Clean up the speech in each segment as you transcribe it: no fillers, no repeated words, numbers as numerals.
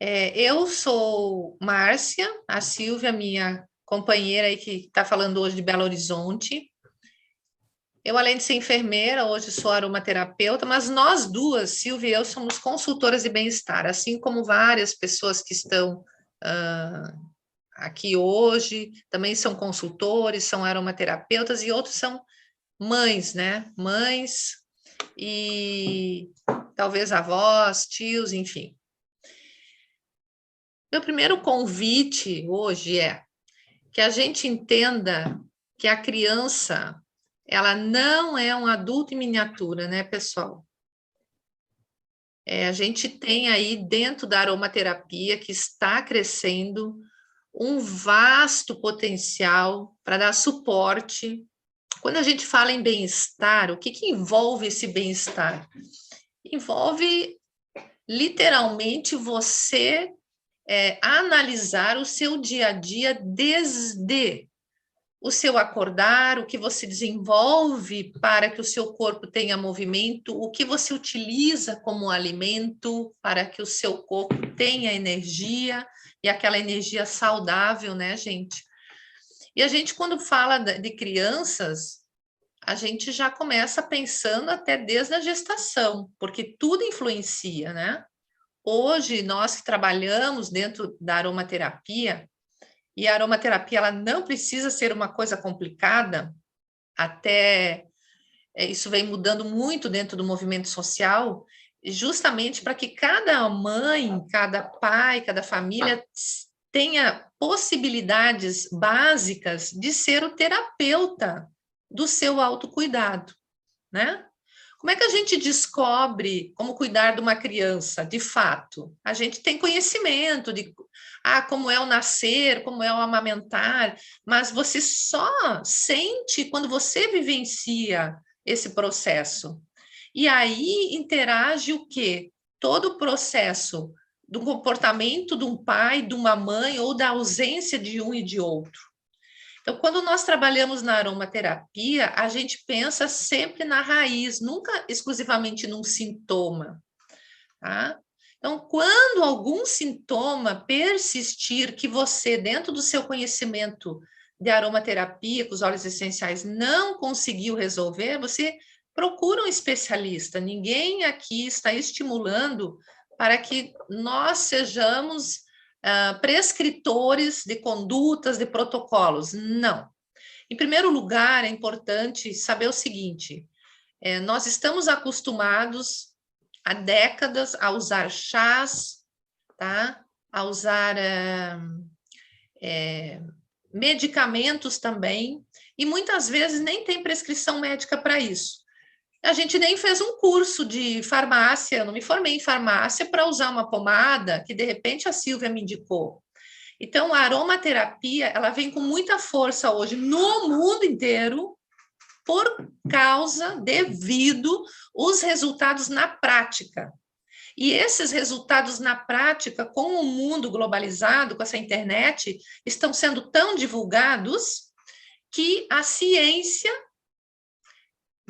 Eu sou Márcia, a Silvia, minha companheira aí que está falando hoje de Belo Horizonte. Eu, além de ser enfermeira, hoje sou aromaterapeuta, mas nós duas, Silvia e eu, somos consultoras de bem-estar, assim como várias pessoas que estão ah, aqui hoje, também são consultores, são aromaterapeutas e outros são mães, né? Mães e talvez avós, tios, enfim. Meu primeiro convite hoje é que a gente entenda que a criança, ela não é um adulto em miniatura, né, pessoal? A gente tem aí dentro da aromaterapia que está crescendo um vasto potencial para dar suporte. Quando a gente fala em bem-estar, o que que envolve esse bem-estar? Envolve literalmente você analisar o seu dia a dia desde o seu acordar, o que você desenvolve para que o seu corpo tenha movimento, o que você utiliza como alimento para que o seu corpo tenha energia e aquela energia saudável, né, gente? E a gente, quando fala de crianças, a gente já começa pensando até desde a gestação, porque tudo influencia, né? Hoje, nós que trabalhamos dentro da aromaterapia, e a aromaterapia ela não precisa ser uma coisa complicada, até isso vem mudando muito dentro do movimento social, justamente para que cada mãe, cada pai, cada família tenha possibilidades básicas de ser o terapeuta do seu autocuidado, né? Como é que a gente descobre como cuidar de uma criança, de fato? A gente tem conhecimento de como é o nascer, como é o amamentar, mas você só sente quando você vivencia esse processo. E aí interage o quê? Todo o processo do comportamento de um pai, de uma mãe ou da ausência de um e de outro. Então, quando nós trabalhamos na aromaterapia, a gente pensa sempre na raiz, nunca exclusivamente num sintoma, tá? Então, quando algum sintoma persistir que você, dentro do seu conhecimento de aromaterapia, com os óleos essenciais, não conseguiu resolver, você procura um especialista. Ninguém aqui está estimulando para que nós sejamos prescritores de condutas, de protocolos. Não. Em primeiro lugar, é importante saber o seguinte: nós estamos acostumados há décadas a usar chás, tá? A usar medicamentos também, e muitas vezes nem tem prescrição médica para isso. A gente nem fez um curso de farmácia, eu não me formei em farmácia para usar uma pomada que de repente a Silvia me indicou. Então, a aromaterapia, ela vem com muita força hoje no mundo inteiro, por causa, devido os resultados na prática. E esses resultados na prática, com o mundo globalizado, com essa internet, estão sendo tão divulgados que a ciência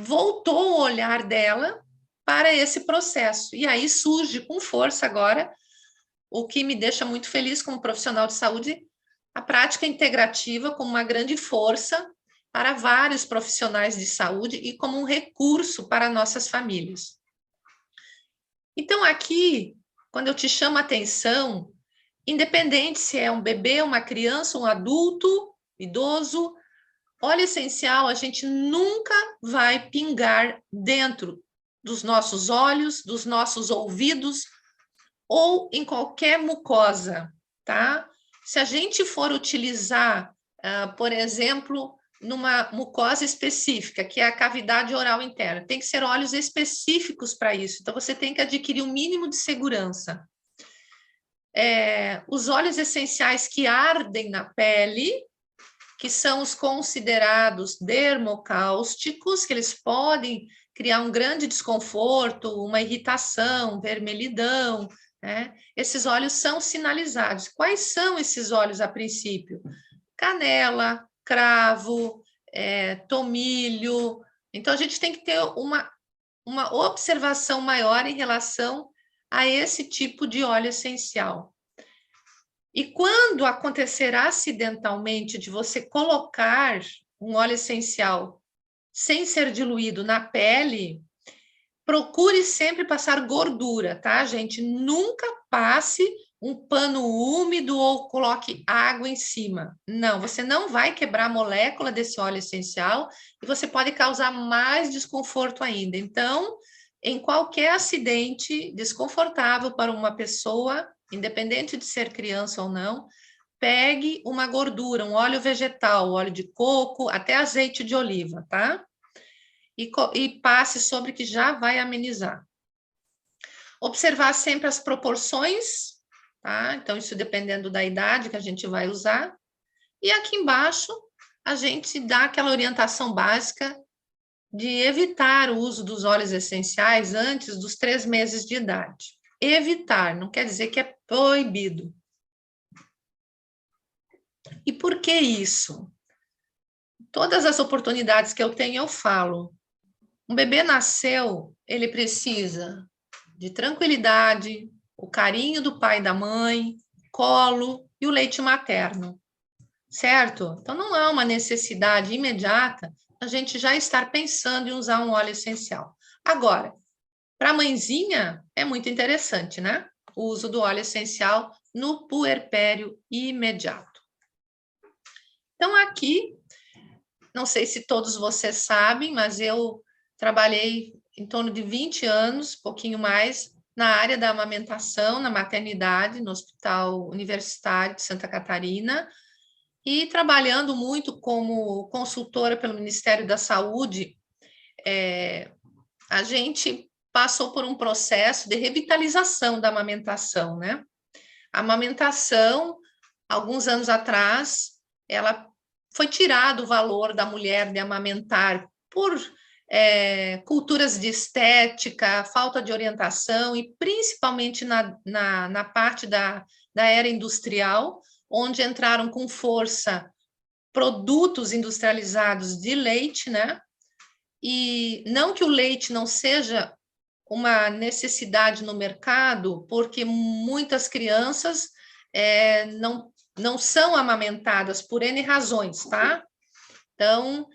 voltou o olhar dela para esse processo. E aí surge com força agora, o que me deixa muito feliz como profissional de saúde, a prática integrativa como uma grande força para vários profissionais de saúde e como um recurso para nossas famílias. Então, aqui, quando eu te chamo a atenção, independente se é um bebê, uma criança, um adulto, idoso, óleo essencial a gente nunca vai pingar dentro dos nossos olhos, dos nossos ouvidos ou em qualquer mucosa, tá? Se a gente for utilizar, por exemplo, numa mucosa específica, que é a cavidade oral interna, tem que ser óleos específicos para isso. Então, você tem que adquirir um mínimo de segurança. Os óleos essenciais que ardem na pele, que são os considerados dermocáusticos, que eles podem criar um grande desconforto, uma irritação, vermelhidão, né? Esses óleos são sinalizados. Quais são esses óleos a princípio? Canela, cravo, tomilho. Então, a gente tem que ter uma observação maior em relação a esse tipo de óleo essencial. E quando acontecer acidentalmente de você colocar um óleo essencial sem ser diluído na pele, procure sempre passar gordura, tá, gente? Nunca passe um pano úmido ou coloque água em cima. Não, você não vai quebrar a molécula desse óleo essencial e você pode causar mais desconforto ainda. Então, em qualquer acidente desconfortável para uma pessoa, independente de ser criança ou não, pegue uma gordura, um óleo vegetal, óleo de coco, até azeite de oliva, tá? E passe sobre que já vai amenizar. Observar sempre as proporções, tá? Então, isso dependendo da idade que a gente vai usar. E aqui embaixo, a gente dá aquela orientação básica de evitar o uso dos óleos essenciais antes dos 3 meses de idade. Evitar, não quer dizer que é proibido. E por que isso? Todas as oportunidades que eu tenho, eu falo. Um bebê nasceu, ele precisa de tranquilidade, o carinho do pai e da mãe, colo e o leite materno, certo? Então, não há uma necessidade imediata a gente já estar pensando em usar um óleo essencial. Agora, para a mãezinha, é muito interessante, né? O uso do óleo essencial no puerpério imediato. Então, aqui, não sei se todos vocês sabem, mas eu trabalhei em torno de 20 anos, pouquinho mais, na área da amamentação, na maternidade, no Hospital Universitário de Santa Catarina, e trabalhando muito como consultora pelo Ministério da Saúde, a gente passou por um processo de revitalização da amamentação, né? A amamentação, alguns anos atrás, ela foi tirado o valor da mulher de amamentar por culturas de estética, falta de orientação e principalmente na parte da era industrial, onde entraram com força produtos industrializados de leite, né? E não que o leite não seja uma necessidade no mercado, porque muitas crianças não são amamentadas por N razões, tá? Então,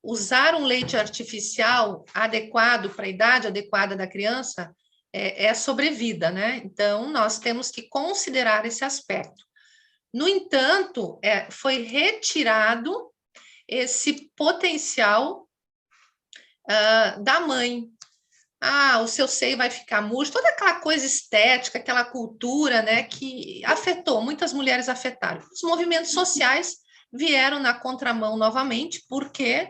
usar um leite artificial adequado para a idade adequada da criança é sobrevida, né? Então, nós temos que considerar esse aspecto. No entanto, foi retirado esse potencial da mãe. O seu seio vai ficar murcho, toda aquela coisa estética, aquela cultura, né, que afetou, muitas mulheres afetaram. Os movimentos sociais vieram na contramão novamente, porque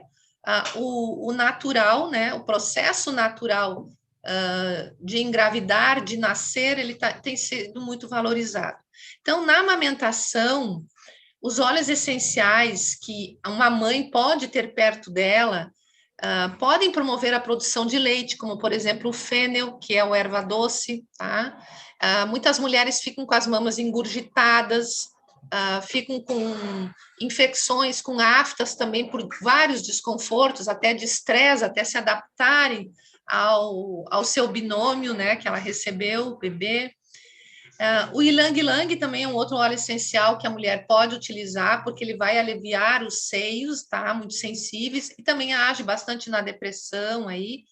o natural, né, o processo natural de engravidar, de nascer, ele tem sido muito valorizado. Então, na amamentação, os óleos essenciais que uma mãe pode ter perto dela podem promover a produção de leite, como, por exemplo, o fênel, que é o erva doce, tá? Muitas mulheres ficam com as mamas engurgitadas, ficam com infecções, com aftas também, por vários desconfortos, até de estresse, até se adaptarem ao seu binômio, né, que ela recebeu, o bebê. O ylang-ylang também é um outro óleo essencial que a mulher pode utilizar, porque ele vai aliviar os seios, tá? Muito sensíveis, e também age bastante na depressão aí.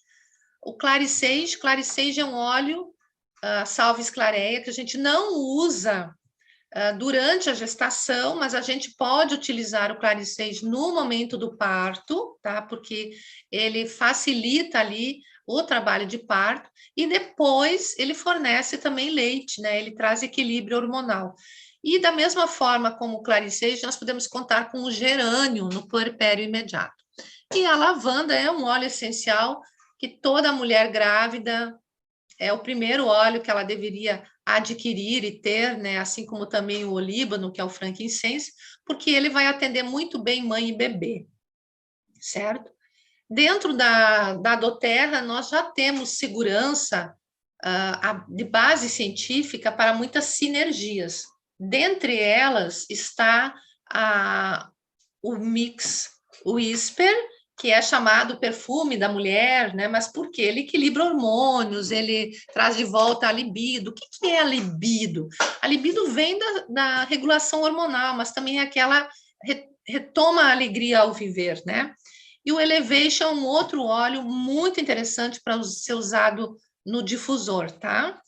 O claricage é um óleo, salves clareia, que a gente não usa durante a gestação, mas a gente pode utilizar o claricage no momento do parto, tá? Porque ele facilita ali o trabalho de parto, e depois ele fornece também leite, né? Ele traz equilíbrio hormonal. E da mesma forma como o claricage, nós podemos contar com o gerânio no puerpério imediato. E a lavanda é um óleo essencial que toda mulher grávida é o primeiro óleo que ela deveria adquirir e ter, né? Assim como também o olíbano, que é o frankincense, porque ele vai atender muito bem mãe e bebê, certo? Dentro da doTERRA, nós já temos segurança de base científica para muitas sinergias. Dentre elas está o mix Whisper que é chamado perfume da mulher, né? Mas por quê? Ele equilibra hormônios, ele traz de volta a libido. O que que é a libido? A libido vem da regulação hormonal, mas também é aquela retoma a alegria ao viver, né? E o Elevation é um outro óleo muito interessante para ser usado no difusor, tá?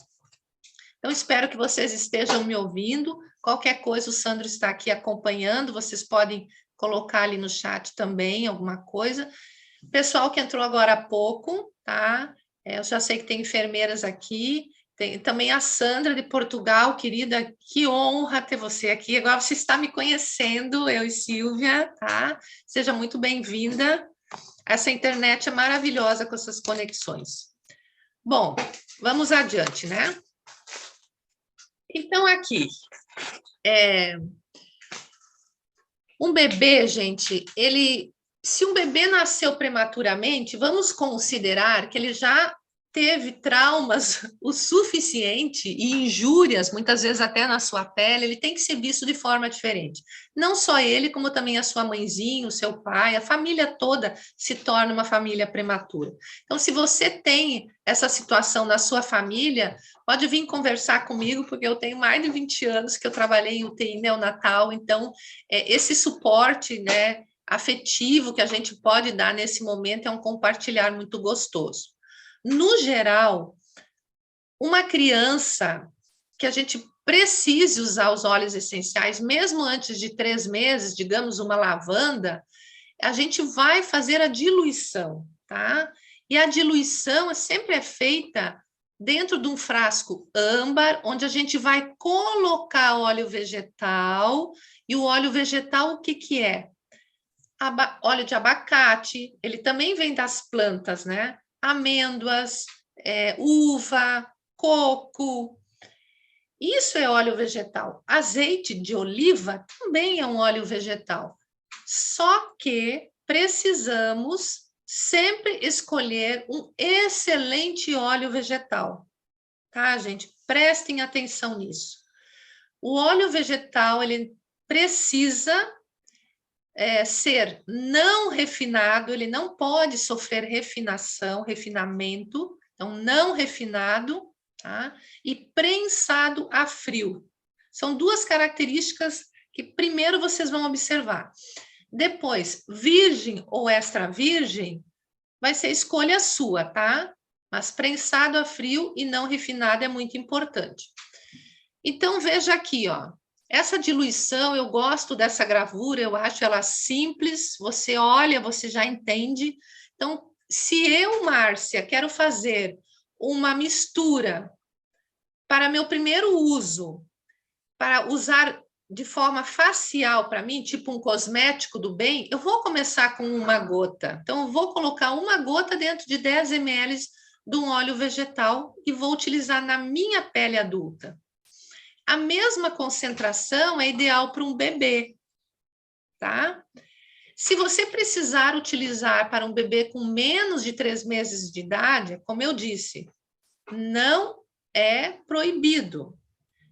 Então, espero que vocês estejam me ouvindo. Qualquer coisa, o Sandro está aqui acompanhando. Vocês podem colocar ali no chat também alguma coisa. Pessoal que entrou agora há pouco, tá? Eu já sei que tem enfermeiras aqui. Tem também a Sandra de Portugal, querida. Que honra ter você aqui. Agora você está me conhecendo, eu e Silvia, tá? Seja muito bem-vinda. Essa internet é maravilhosa com essas conexões. Bom, vamos adiante, né? Então, aqui, um bebê, gente, se um bebê nasceu prematuramente, vamos considerar que ele já teve traumas o suficiente e injúrias, muitas vezes até na sua pele, ele tem que ser visto de forma diferente. Não só ele, como também a sua mãezinha, o seu pai, a família toda se torna uma família prematura. Então, se você tem essa situação na sua família, pode vir conversar comigo, porque eu tenho mais de 20 anos que eu trabalhei em UTI neonatal, então, esse suporte, né, afetivo que a gente pode dar nesse momento é um compartilhar muito gostoso. No geral, uma criança que a gente precise usar os óleos essenciais, mesmo antes de 3 meses, digamos uma lavanda, a gente vai fazer a diluição, tá? E a diluição sempre é feita dentro de um frasco âmbar, onde a gente vai colocar óleo vegetal, e o óleo vegetal, o que que é? Óleo de abacate, ele também vem das plantas, né? Amêndoas, uva, coco. Isso é óleo vegetal. Azeite de oliva também é um óleo vegetal. Só que precisamos sempre escolher um excelente óleo vegetal. Tá, gente? Prestem atenção nisso. O óleo vegetal, ele precisa ser não refinado, ele não pode sofrer refinamento, então não refinado, tá? E prensado a frio. São duas características que primeiro vocês vão observar. Depois, virgem ou extra virgem, vai ser escolha sua, tá? Mas prensado a frio e não refinado é muito importante. Então, veja aqui, ó. Essa diluição, eu gosto dessa gravura, eu acho ela simples, você olha, você já entende. Então, se eu, Márcia, quero fazer uma mistura para meu primeiro uso, para usar de forma facial para mim, tipo um cosmético do bem, eu vou começar com uma gota. Então, eu vou colocar uma gota dentro de 10 ml de um óleo vegetal e vou utilizar na minha pele adulta. A mesma concentração é ideal para um bebê, tá? Se você precisar utilizar para um bebê com menos de 3 meses de idade, como eu disse, não é proibido.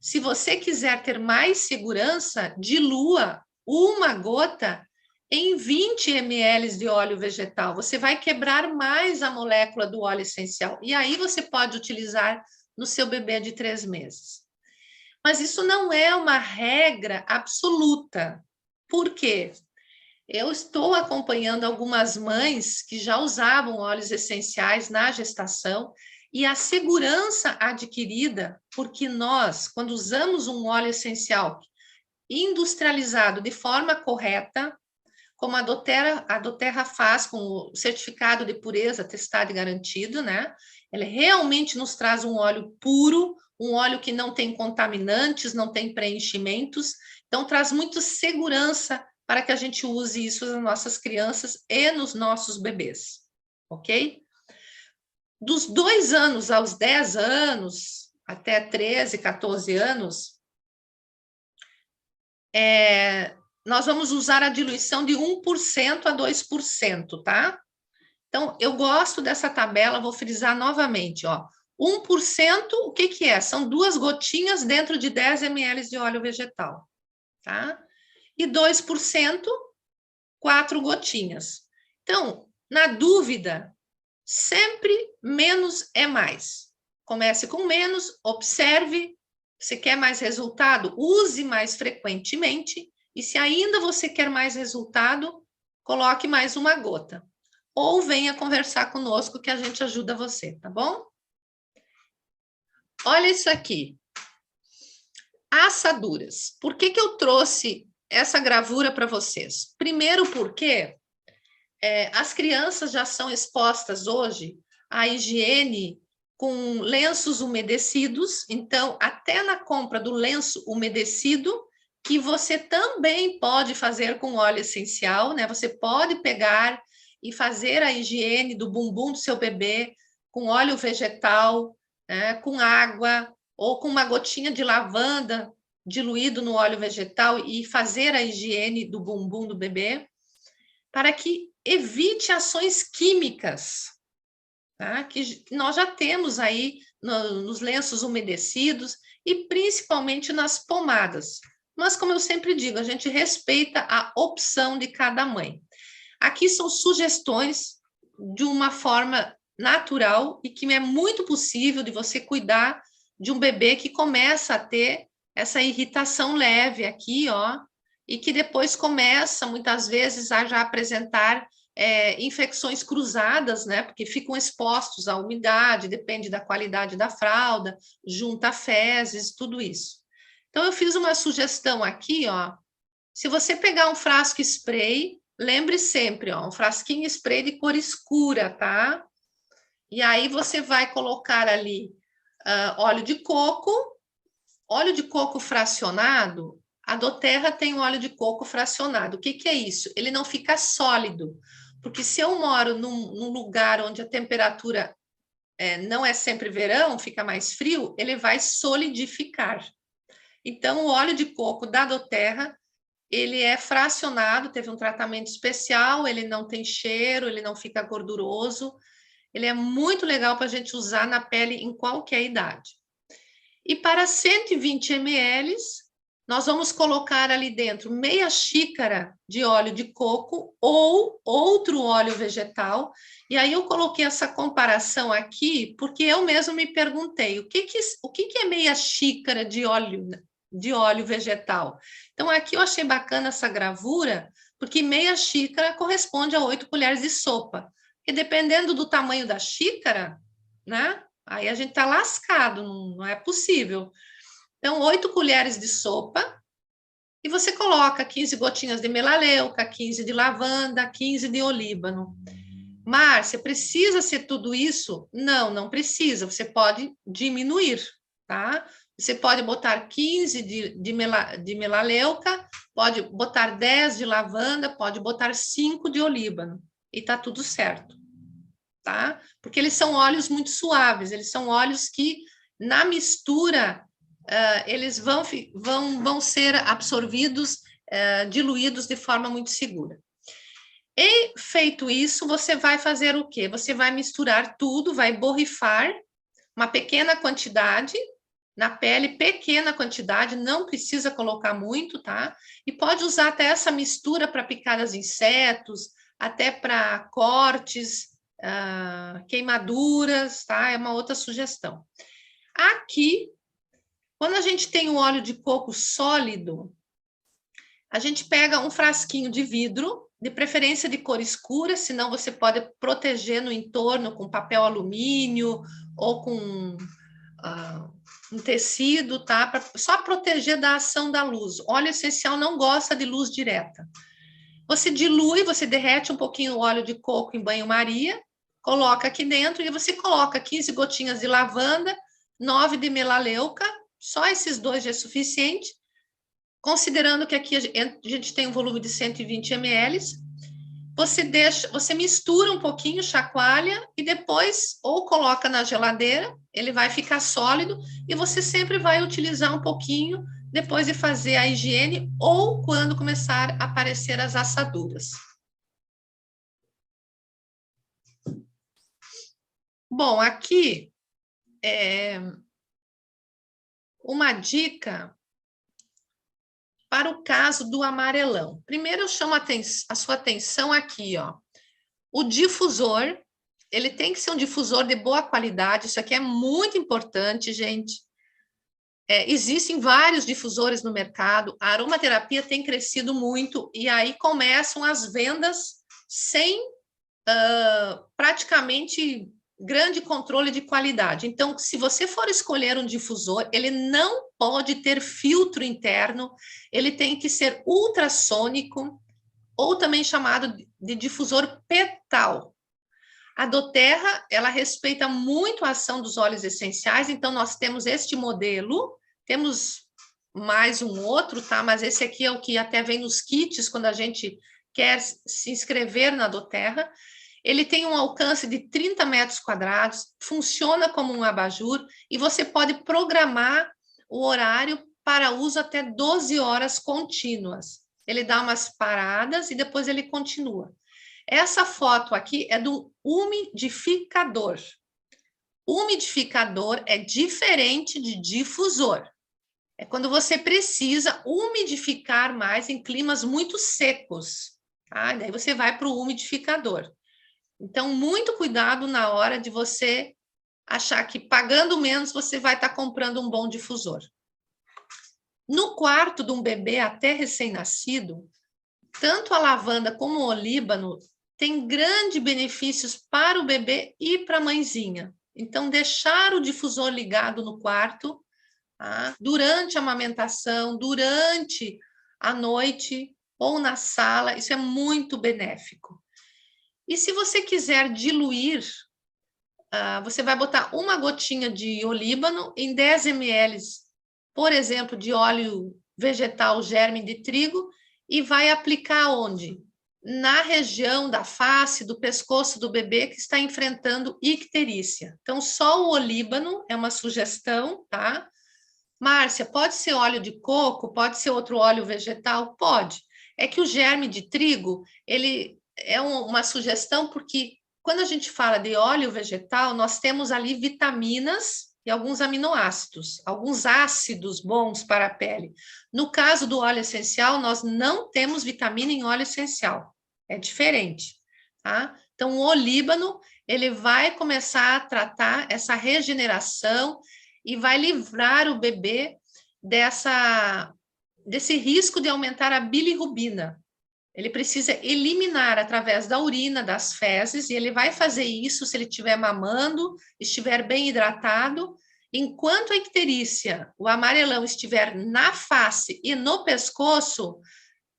Se você quiser ter mais segurança, dilua uma gota em 20 ml de óleo vegetal. Você vai quebrar mais a molécula do óleo essencial. E aí você pode utilizar no seu bebê de 3 meses. Mas isso não é uma regra absoluta. Por quê? Eu estou acompanhando algumas mães que já usavam óleos essenciais na gestação e a segurança adquirida, porque nós, quando usamos um óleo essencial industrializado de forma correta, como a doTERRA faz com o certificado de pureza testado e garantido, né? Ele realmente nos traz um óleo puro, um óleo que não tem contaminantes, não tem preenchimentos, então traz muito segurança para que a gente use isso nas nossas crianças e nos nossos bebês, ok? Dos 2 anos aos 10 anos, até 13, 14 anos, nós vamos usar a diluição de 1% a 2%, tá? Então, eu gosto dessa tabela, vou frisar novamente, ó. 1%, o que que é? São 2 gotinhas dentro de 10 ml de óleo vegetal, tá? E 2%, 4 gotinhas. Então, Na dúvida, sempre menos é mais. Comece com menos, observe. Se quer mais resultado, use mais frequentemente. E se ainda você quer mais resultado, coloque mais uma gota. Ou venha conversar conosco que a gente ajuda você, tá bom? Olha isso aqui. Assaduras. Por que eu trouxe essa gravura para vocês? Primeiro porque as crianças já são expostas hoje à higiene com lenços umedecidos, então até na compra do lenço umedecido, que você também pode fazer com óleo essencial, né? Você pode pegar e fazer a higiene do bumbum do seu bebê com óleo vegetal, né? Com água ou com uma gotinha de lavanda diluído no óleo vegetal e fazer a higiene do bumbum do bebê, para que evite ações químicas, tá? Que nós já temos aí nos lenços umedecidos e principalmente nas pomadas. Mas, como eu sempre digo, a gente respeita a opção de cada mãe. Aqui são sugestões de uma forma natural e que é muito possível de você cuidar de um bebê que começa a ter essa irritação leve aqui, ó, e que depois começa, muitas vezes, a já apresentar infecções cruzadas, né? Porque ficam expostos à umidade, depende da qualidade da fralda, junta fezes, tudo isso. Então, eu fiz uma sugestão aqui, ó. Se você pegar um frasco spray, lembre sempre, ó, um frasquinho spray de cor escura, tá? E aí você vai colocar ali óleo de coco fracionado. A doTERRA tem um óleo de coco fracionado. O que é isso? Ele não fica sólido, porque se eu moro num lugar onde a temperatura não é sempre verão, fica mais frio, ele vai solidificar. Então, o óleo de coco da doTERRA, ele é fracionado, teve um tratamento especial, ele não tem cheiro, ele não fica gorduroso, ele é muito legal para a gente usar na pele em qualquer idade. E para 120 ml, nós vamos colocar ali dentro meia xícara de óleo de coco ou outro óleo vegetal. E aí eu coloquei essa comparação aqui, porque eu mesmo me perguntei, o que é meia xícara de óleo vegetal? Então, aqui eu achei bacana essa gravura, porque meia xícara corresponde a 8 colheres de sopa. E dependendo do tamanho da xícara, né? Aí a gente tá lascado, não é possível. Então, 8 colheres de sopa, e você coloca 15 gotinhas de melaleuca, 15 de lavanda, 15 de olíbano. Márcia, precisa ser tudo isso? Não, não precisa, você pode diminuir, tá? Você pode botar 15 de melaleuca, pode botar 10 de lavanda, pode botar 5 de olíbano, e tá tudo certo, tá? Porque eles são óleos muito suaves, eles são óleos que, na mistura, eles vão ser absorvidos, diluídos de forma muito segura. E feito isso, você vai fazer o quê? Você vai misturar tudo, vai borrifar uma pequena quantidade na pele, pequena quantidade, não precisa colocar muito, tá? E pode usar até essa mistura para picadas de insetos, até para cortes, queimaduras, tá? É uma outra sugestão. Aqui, quando a gente tem o óleo de coco sólido, a gente pega um frasquinho de vidro, de preferência de cor escura, senão você pode proteger no entorno com papel alumínio ou com um tecido, tá? Só proteger da ação da luz. Óleo essencial não gosta de luz direta. Você dilui, você derrete um pouquinho o óleo de coco em banho-maria, coloca aqui dentro e você coloca 15 gotinhas de lavanda, 9 de melaleuca, só esses dois já é suficiente. Considerando que aqui a gente tem um volume de 120 ml, você mistura um pouquinho, chacoalha e depois ou coloca na geladeira, ele vai ficar sólido e você sempre vai utilizar um pouquinho depois de fazer a higiene ou quando começar a aparecer as assaduras. Bom, aqui uma dica para o caso do amarelão. Primeiro eu chamo a sua atenção aqui, ó. O difusor, ele tem que ser um difusor de boa qualidade, isso aqui é muito importante, gente. Existem vários difusores no mercado, a aromaterapia tem crescido muito, e aí começam as vendas sem praticamente grande controle de qualidade. Então, se você for escolher um difusor, ele não pode ter filtro interno, ele tem que ser ultrassônico, ou também chamado de difusor petal. A doTERRA, ela respeita muito a ação dos óleos essenciais, então nós temos este modelo, temos mais um outro, tá? Mas esse aqui é o que até vem nos kits quando a gente quer se inscrever na doTERRA. Ele tem um alcance de 30 metros quadrados, funciona como um abajur e você pode programar o horário para uso até 12 horas contínuas. Ele dá umas paradas e depois ele continua. Essa foto aqui é do umidificador. Umidificador é diferente de difusor. É quando você precisa umidificar mais em climas muito secos. Tá? Daí você vai para o umidificador. Então, muito cuidado na hora de você achar que pagando menos você vai estar comprando um bom difusor. No quarto de um bebê até recém-nascido, tanto a lavanda como o olíbano tem grandes benefícios para o bebê e para a mãezinha. Então, deixar o difusor ligado no quarto, tá? Durante a amamentação, durante a noite ou na sala, isso é muito benéfico. E se você quiser diluir, você vai botar uma gotinha de olíbano em 10 ml, por exemplo, de óleo vegetal germe de trigo, e vai aplicar onde? Na região da face, do pescoço do bebê que está enfrentando icterícia. Então, só o olíbano é uma sugestão, tá? Márcia, pode ser óleo de coco? Pode ser outro óleo vegetal? Pode. É que o germe de trigo, ele é uma sugestão porque quando a gente fala de óleo vegetal, nós temos ali vitaminas e alguns aminoácidos, alguns ácidos bons para a pele. No caso do óleo essencial, nós não temos vitamina em óleo essencial. É diferente, tá? Então, o olíbano, ele vai começar a tratar essa regeneração e vai livrar o bebê desse risco de aumentar a bilirrubina. Ele precisa eliminar através da urina, das fezes, e ele vai fazer isso se ele estiver mamando, estiver bem hidratado. Enquanto a icterícia, o amarelão, estiver na face e no pescoço,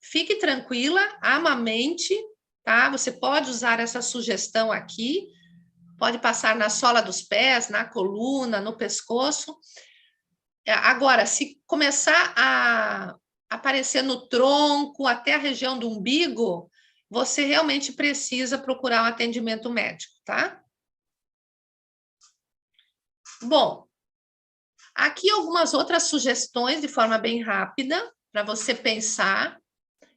fique tranquila, amamente, tá? Você pode usar essa sugestão aqui, pode passar na sola dos pés, na coluna, no pescoço. Agora, se começar a aparecer no tronco, até a região do umbigo, você realmente precisa procurar um atendimento médico, tá? Bom, aqui algumas outras sugestões de forma bem rápida, para você pensar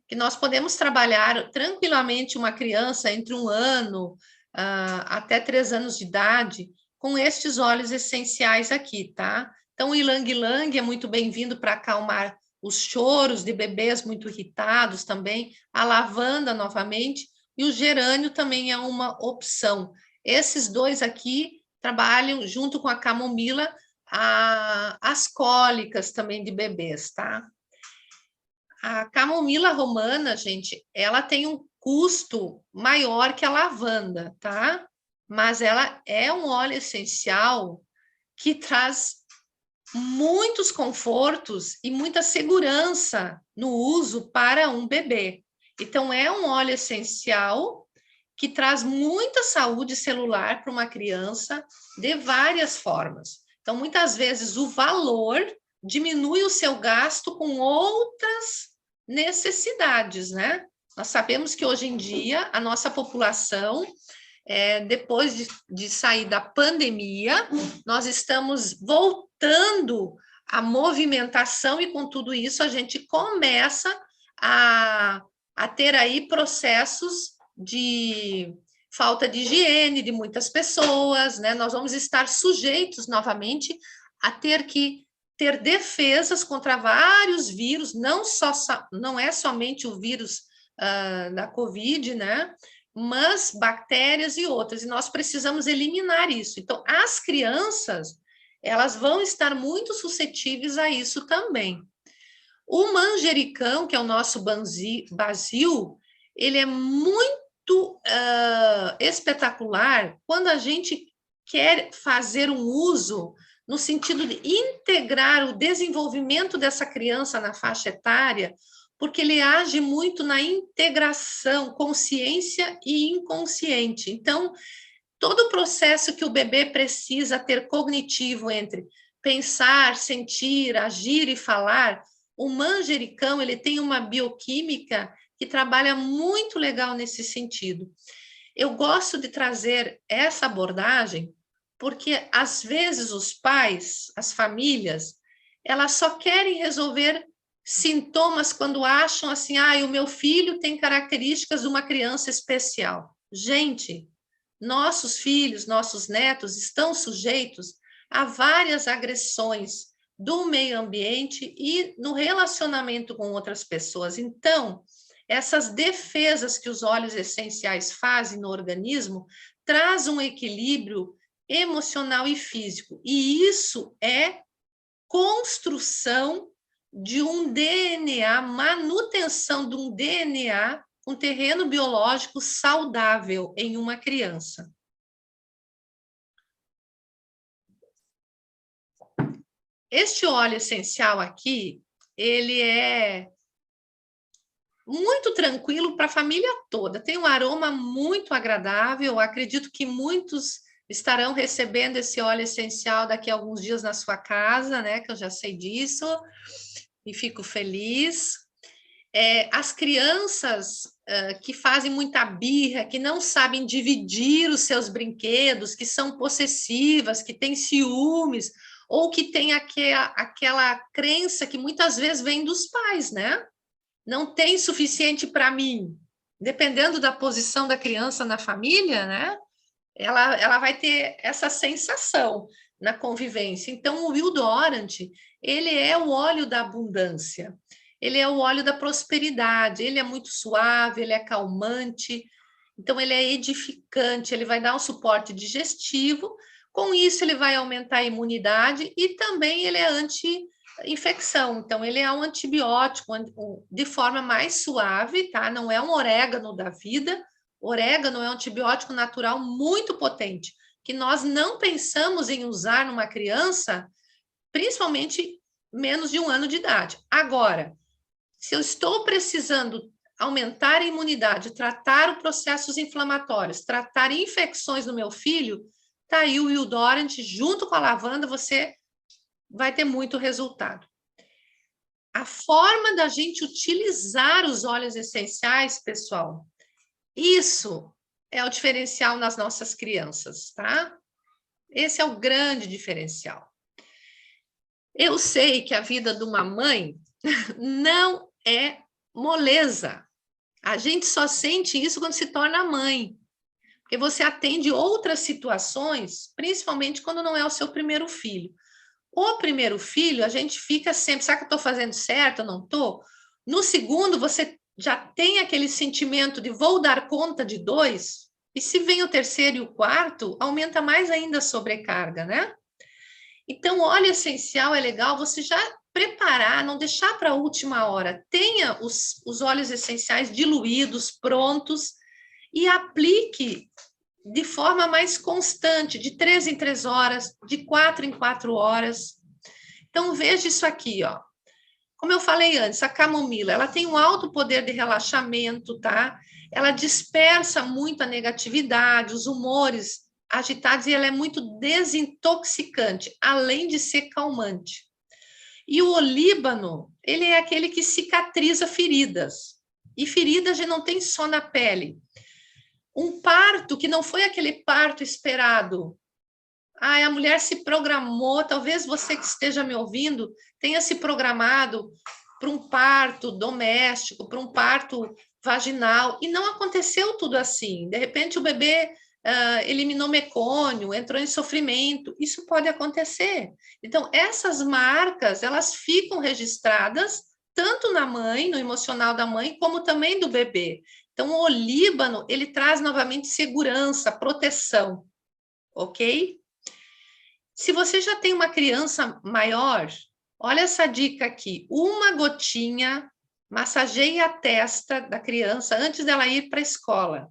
que nós podemos trabalhar tranquilamente uma criança entre 1 ano até 3 anos de idade com estes óleos essenciais aqui, tá? Então, o ylang-ylang é muito bem-vindo para acalmar os choros de bebês muito irritados também, a lavanda novamente, e o gerânio também é uma opção. Esses dois aqui trabalham junto com a camomila as cólicas também de bebês, tá? A camomila romana, gente, ela tem um custo maior que a lavanda, tá? Mas ela é um óleo essencial que traz muitos confortos e muita segurança no uso para um bebê. Então, é um óleo essencial que traz muita saúde celular para uma criança de várias formas. Então, muitas vezes, o valor diminui o seu gasto com outras necessidades, né? Nós sabemos que hoje em dia a nossa população, depois de sair da pandemia, nós estamos voltando à movimentação e com tudo isso a gente começa a ter aí processos de falta de higiene de muitas pessoas, né? Nós vamos estar sujeitos novamente a ter que ter defesas contra vários vírus, não é somente o vírus da Covid, né? mas bactérias e outras, e nós precisamos eliminar isso. Então, as crianças, elas vão estar muito suscetíveis a isso também. O manjericão, que é o nosso basil, ele é muito espetacular quando a gente quer fazer um uso no sentido de integrar o desenvolvimento dessa criança na faixa etária, porque ele age muito na integração consciência e inconsciente. Então, todo o processo que o bebê precisa ter cognitivo entre pensar, sentir, agir e falar, o manjericão ele tem uma bioquímica que trabalha muito legal nesse sentido. Eu gosto de trazer essa abordagem porque, às vezes, os pais, as famílias, elas só querem resolver sintomas quando acham assim, o meu filho tem características de uma criança especial. Gente, nossos filhos, nossos netos estão sujeitos a várias agressões do meio ambiente e no relacionamento com outras pessoas. Então, essas defesas que os óleos essenciais fazem no organismo traz um equilíbrio emocional e físico. E isso é construção de um DNA, manutenção de um DNA, um terreno biológico saudável em uma criança. Este óleo essencial aqui, ele é muito tranquilo para a família toda. Tem um aroma muito agradável. Acredito que muitos estarão recebendo esse óleo essencial daqui a alguns dias na sua casa, né? Que eu já sei disso e fico feliz. As crianças que fazem muita birra, que não sabem dividir os seus brinquedos, que são possessivas, que têm ciúmes, ou que têm aquela crença que muitas vezes vem dos pais, né? Não tem suficiente para mim. Dependendo da posição da criança na família, né? Ela vai ter essa sensação na convivência. Então, o Wildorant, ele é o óleo da abundância, ele é o óleo da prosperidade, ele é muito suave, ele é calmante, então ele é edificante, ele vai dar um suporte digestivo, com isso ele vai aumentar a imunidade e também ele é anti-infecção, então ele é um antibiótico de forma mais suave, tá? Não é um orégano da vida. Orégano é um antibiótico natural muito potente, que nós não pensamos em usar numa criança, principalmente menos de 1 ano de idade. Agora, se eu estou precisando aumentar a imunidade, tratar os processos inflamatórios, tratar infecções no meu filho, tá aí o Wildorant, junto com a lavanda, você vai ter muito resultado. A forma da gente utilizar os óleos essenciais, pessoal, isso é o diferencial nas nossas crianças, tá? Esse é o grande diferencial. Eu sei que a vida de uma mãe não é moleza. A gente só sente isso quando se torna mãe. Porque você atende outras situações, principalmente quando não é o seu primeiro filho. O primeiro filho, a gente fica sempre, será que eu estou fazendo certo? Eu não estou? No segundo, você já tem aquele sentimento de vou dar conta de 2, e se vem o terceiro e o quarto, aumenta mais ainda a sobrecarga, né? Então, o óleo essencial é legal você já preparar, não deixar para a última hora. Tenha os óleos essenciais diluídos, prontos, e aplique de forma mais constante, de 3 em 3 horas, de 4 em 4 horas. Então, veja isso aqui, ó. Como eu falei antes, a camomila, ela tem um alto poder de relaxamento, tá? Ela dispersa muito a negatividade, os humores agitados, e ela é muito desintoxicante, além de ser calmante. E o olíbano, ele é aquele que cicatriza feridas. E feridas a gente não tem só na pele. Um parto que não foi aquele parto esperado. A mulher se programou, talvez você que esteja me ouvindo tenha se programado para um parto doméstico, para um parto vaginal, e não aconteceu tudo assim. De repente o bebê eliminou mecônio, entrou em sofrimento. Isso pode acontecer. Então, essas marcas, elas ficam registradas tanto na mãe, no emocional da mãe, como também do bebê. Então, o olíbano, ele traz novamente segurança, proteção, ok? Se você já tem uma criança maior, olha essa dica aqui, uma gotinha, massageie a testa da criança antes dela ir para a escola.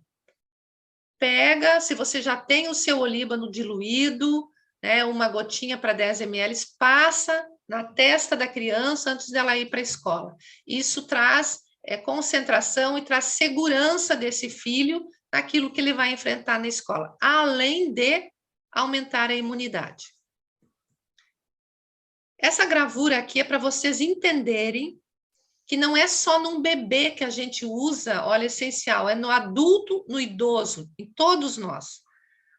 Pega, se você já tem o seu olíbano diluído, né, uma gotinha para 10 ml, passa na testa da criança antes dela ir para a escola. Isso traz concentração e traz segurança desse filho naquilo que ele vai enfrentar na escola, além de aumentar a imunidade. Essa gravura aqui é para vocês entenderem que não é só num bebê que a gente usa óleo essencial, é no adulto, no idoso, em todos nós.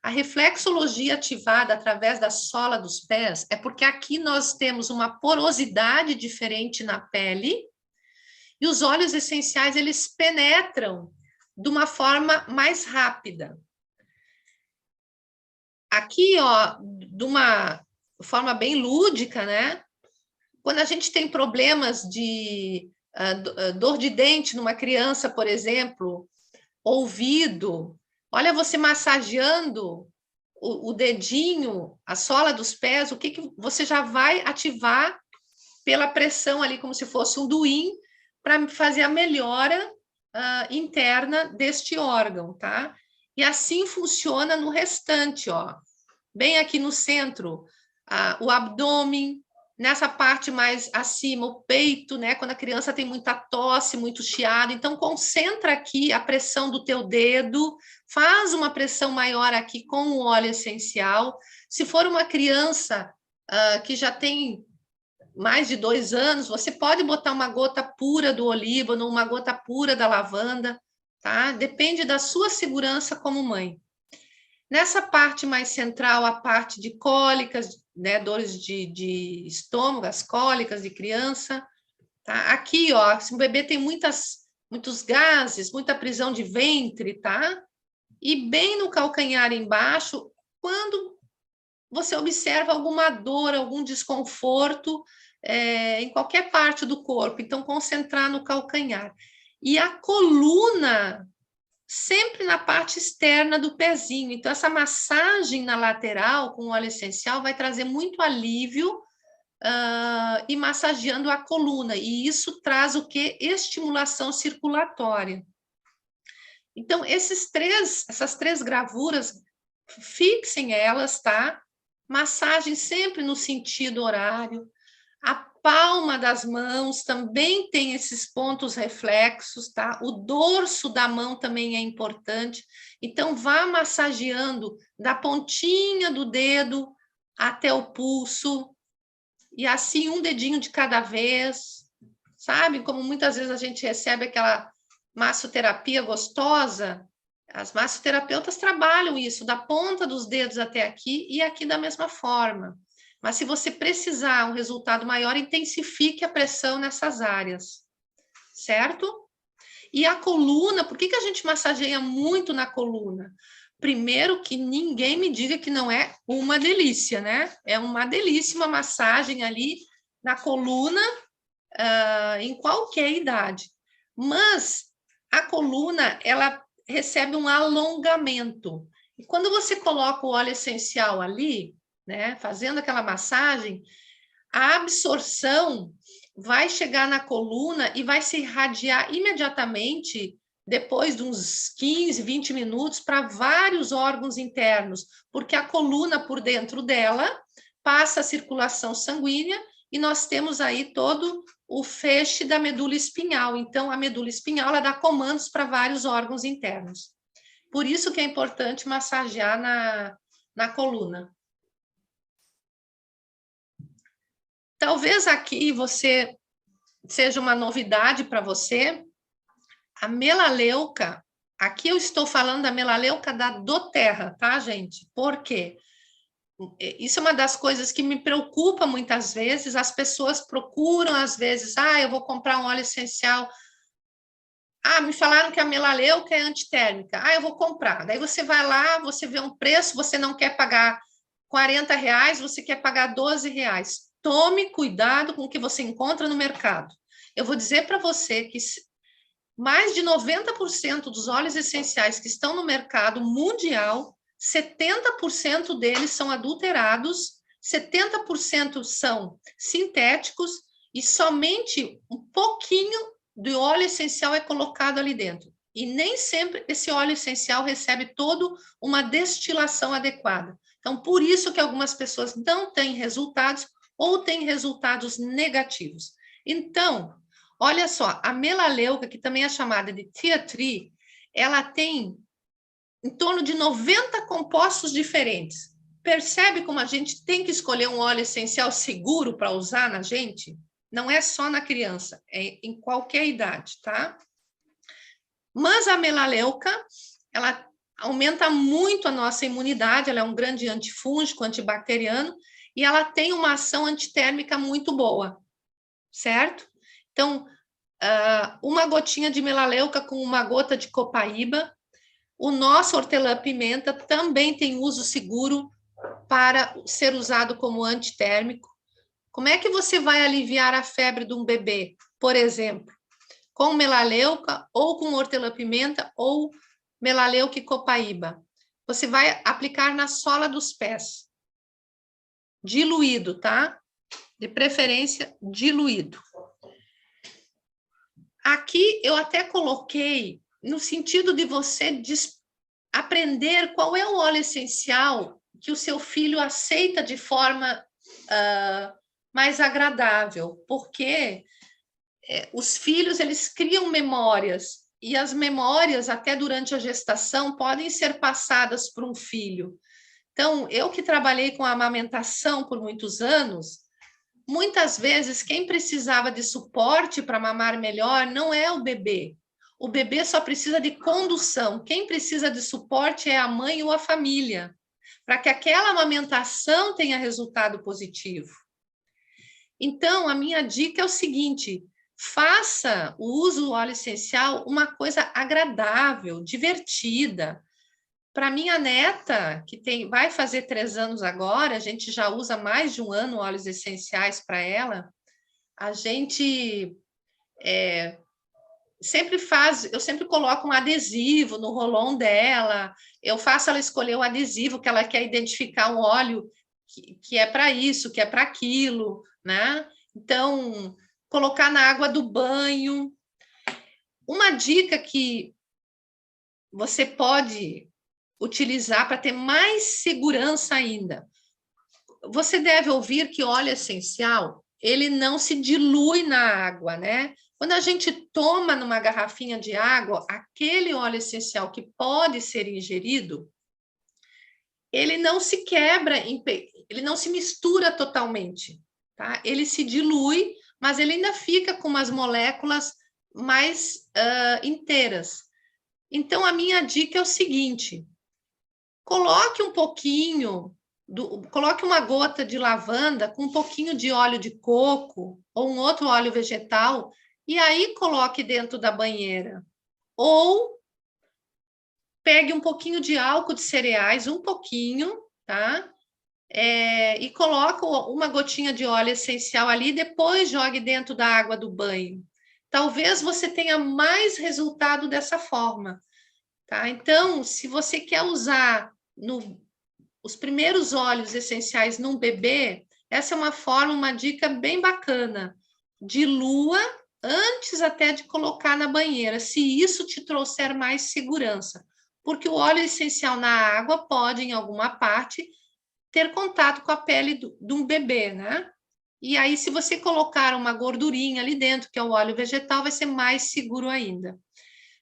A reflexologia ativada através da sola dos pés é porque aqui nós temos uma porosidade diferente na pele e os óleos essenciais, eles penetram de uma forma mais rápida. Aqui, ó, de uma forma bem lúdica, né? Quando a gente tem problemas de dor de dente numa criança, por exemplo, ouvido, olha você massageando o dedinho, a sola dos pés, o que você já vai ativar pela pressão ali, como se fosse um duim, para fazer a melhora interna deste órgão, tá? E assim funciona no restante, ó. Bem aqui no centro, o abdômen, nessa parte mais acima, o peito, né? Quando a criança tem muita tosse, muito chiado, então concentra aqui a pressão do teu dedo, faz uma pressão maior aqui com o óleo essencial. Se for uma criança que já tem mais de 2 anos, você pode botar uma gota pura do olíbano, uma gota pura da lavanda, tá? Depende da sua segurança como mãe. Nessa parte mais central, a parte de cólicas, né, dores de estômago, as cólicas de criança, tá? Aqui, ó, se o bebê tem muitos gases, muita prisão de ventre, tá? E bem no calcanhar embaixo, quando você observa alguma dor, algum desconforto em qualquer parte do corpo, então concentrar no calcanhar. E a coluna sempre na parte externa do pezinho. Então, essa massagem na lateral com óleo essencial vai trazer muito alívio e massageando a coluna. E isso traz o quê? Estimulação circulatória. Então, essas três gravuras, fixem elas, tá? Massagem sempre no sentido horário. A palma das mãos também tem esses pontos reflexos, tá? O dorso da mão também é importante. Então, vá massageando da pontinha do dedo até o pulso, e assim um dedinho de cada vez, sabe? Como muitas vezes a gente recebe aquela massoterapia gostosa, as massoterapeutas trabalham isso, da ponta dos dedos até aqui e aqui da mesma forma. Mas se você precisar um resultado maior, intensifique a pressão nessas áreas, certo? E a coluna, por que a gente massageia muito na coluna? Primeiro que ninguém me diga que não é uma delícia, né? É uma delícia uma massagem ali na coluna, em qualquer idade. Mas a coluna, ela recebe um alongamento. E quando você coloca o óleo essencial ali, né, fazendo aquela massagem, a absorção vai chegar na coluna e vai se irradiar imediatamente, depois de uns 15, 20 minutos, para vários órgãos internos, porque a coluna por dentro dela passa a circulação sanguínea e nós temos aí todo o feixe da medula espinhal. Então, a medula espinhal ela dá comandos para vários órgãos internos. Por isso que é importante massagear na coluna. Talvez aqui você seja uma novidade para você. A melaleuca, aqui eu estou falando da melaleuca da doTERRA, tá, gente? Por quê? Isso é uma das coisas que me preocupa muitas vezes. As pessoas procuram, às vezes, eu vou comprar um óleo essencial. Me falaram que a melaleuca é antitérmica. Eu vou comprar. Daí você vai lá, você vê um preço, você não quer pagar R$40, você quer pagar R$12. Tome cuidado com o que você encontra no mercado. Eu vou dizer para você que Mais de 90% dos óleos essenciais que estão no mercado mundial, 70% deles são adulterados, 70% são sintéticos e somente um pouquinho do óleo essencial é colocado ali dentro. E nem sempre esse óleo essencial recebe toda uma destilação adequada. Então, por isso que algumas pessoas não têm resultados ou têm resultados negativos. Então, olha só, a melaleuca, que também é chamada de tea tree, ela tem em torno de 90 compostos diferentes. Percebe como a gente tem que escolher um óleo essencial seguro para usar na gente? Não é só na criança, é em qualquer idade, tá? Mas a melaleuca, ela aumenta muito a nossa imunidade, ela é um grande antifúngico, antibacteriano, e ela tem uma ação antitérmica muito boa, certo? Então, uma gotinha de melaleuca com uma gota de copaíba. O nosso hortelã-pimenta também tem uso seguro para ser usado como antitérmico. Como é que você vai aliviar a febre de um bebê, por exemplo? Com melaleuca ou com hortelã-pimenta ou melaleuca e copaíba. Você vai aplicar na sola dos pés. Diluído, tá? De preferência, diluído. Aqui eu até coloquei no sentido de você aprender qual é o óleo essencial que o seu filho aceita de forma mais agradável, porque os filhos, eles criam memórias, e as memórias, até durante a gestação, podem ser passadas para um filho. Então, eu que trabalhei com a amamentação por muitos anos, muitas vezes quem precisava de suporte para mamar melhor não é o bebê. O bebê só precisa de condução. Quem precisa de suporte é a mãe ou a família, para que aquela amamentação tenha resultado positivo. Então, a minha dica é o seguinte: faça o uso do óleo essencial uma coisa agradável, divertida. Para minha neta, que vai fazer 3 anos agora, a gente já usa mais de um ano óleos essenciais para ela. A gente eu sempre coloco um adesivo no rolon dela, eu faço ela escolher o adesivo que ela quer identificar um óleo que é para isso, que é para aquilo, né? Então, colocar na água do banho. Uma dica que você pode utilizar para ter mais segurança ainda. Você deve ouvir que óleo essencial, ele não se dilui na água, né? Quando a gente toma numa garrafinha de água, aquele óleo essencial que pode ser ingerido, ele não se quebra, ele não se mistura totalmente, tá? Ele se dilui, mas ele ainda fica com umas moléculas mais inteiras. Então, a minha dica é o seguinte: coloque um pouquinho, coloque uma gota de lavanda com um pouquinho de óleo de coco ou um outro óleo vegetal e aí coloque dentro da banheira. Ou pegue um pouquinho de álcool de cereais, um pouquinho, tá? E coloque uma gotinha de óleo essencial ali e depois jogue dentro da água do banho. Talvez você tenha mais resultado dessa forma, tá? Então, se você quer usar os primeiros óleos essenciais num bebê, essa é uma forma, uma dica bem bacana. Dilua antes até de colocar na banheira, se isso te trouxer mais segurança. Porque o óleo essencial na água pode, em alguma parte, ter contato com a pele de um bebê, né? E aí, se você colocar uma gordurinha ali dentro, que é o óleo vegetal, vai ser mais seguro ainda.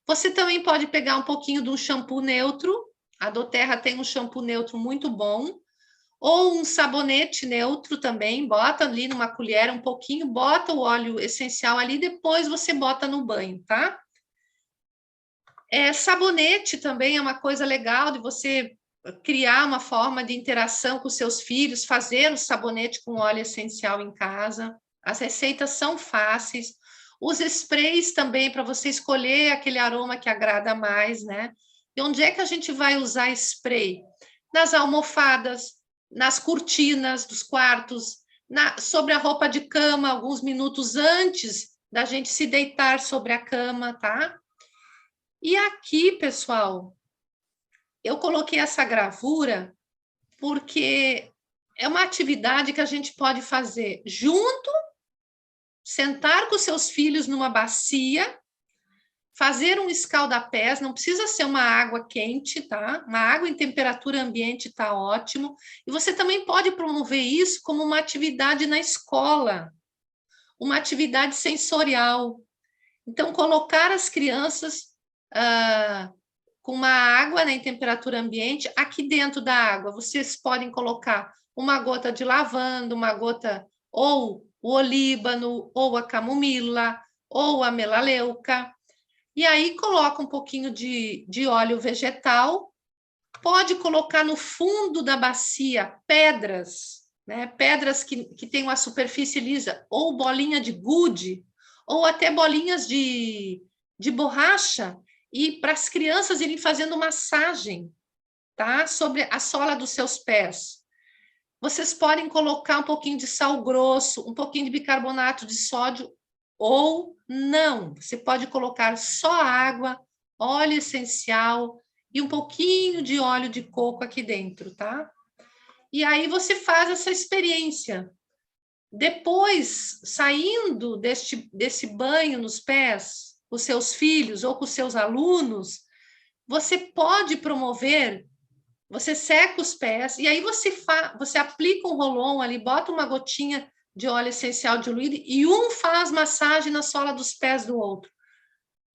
Você também pode pegar um pouquinho de um shampoo neutro. A doTERRA tem um shampoo neutro muito bom. Ou um sabonete neutro também. Bota ali numa colher um pouquinho, bota o óleo essencial ali, depois você bota no banho, tá? Sabonete também é uma coisa legal de você criar uma forma de interação com seus filhos, fazer o sabonete com óleo essencial em casa. As receitas são fáceis. Os sprays também, para você escolher aquele aroma que agrada mais, né? E onde é que a gente vai usar spray? Nas almofadas, nas cortinas dos quartos, sobre a roupa de cama, alguns minutos antes da gente se deitar sobre a cama, tá? E aqui, pessoal, eu coloquei essa gravura porque é uma atividade que a gente pode fazer junto, sentar com seus filhos numa bacia, fazer um escalda-pés, não precisa ser uma água quente, tá? Uma água em temperatura ambiente tá ótimo. E você também pode promover isso como uma atividade na escola, uma atividade sensorial. Então, colocar as crianças com uma água, né, em temperatura ambiente, aqui dentro da água, vocês podem colocar uma gota de lavanda, uma gota, ou o olíbano, ou a camomila, ou a melaleuca, e aí coloca um pouquinho de óleo vegetal, pode colocar no fundo da bacia pedras, né, pedras que têm uma superfície lisa, ou bolinha de gude, ou até bolinhas de borracha, e para as crianças irem fazendo massagem, tá? Sobre a sola dos seus pés. Vocês podem colocar um pouquinho de sal grosso, um pouquinho de bicarbonato de sódio, ou não. Você pode colocar só água, óleo essencial e um pouquinho de óleo de coco aqui dentro, tá? E aí você faz essa experiência. Depois, saindo desse banho nos pés, com seus filhos ou com seus alunos, você pode promover, você seca os pés, e aí você aplica um roll-on ali, bota uma gotinha de óleo essencial diluído, e um faz massagem na sola dos pés do outro.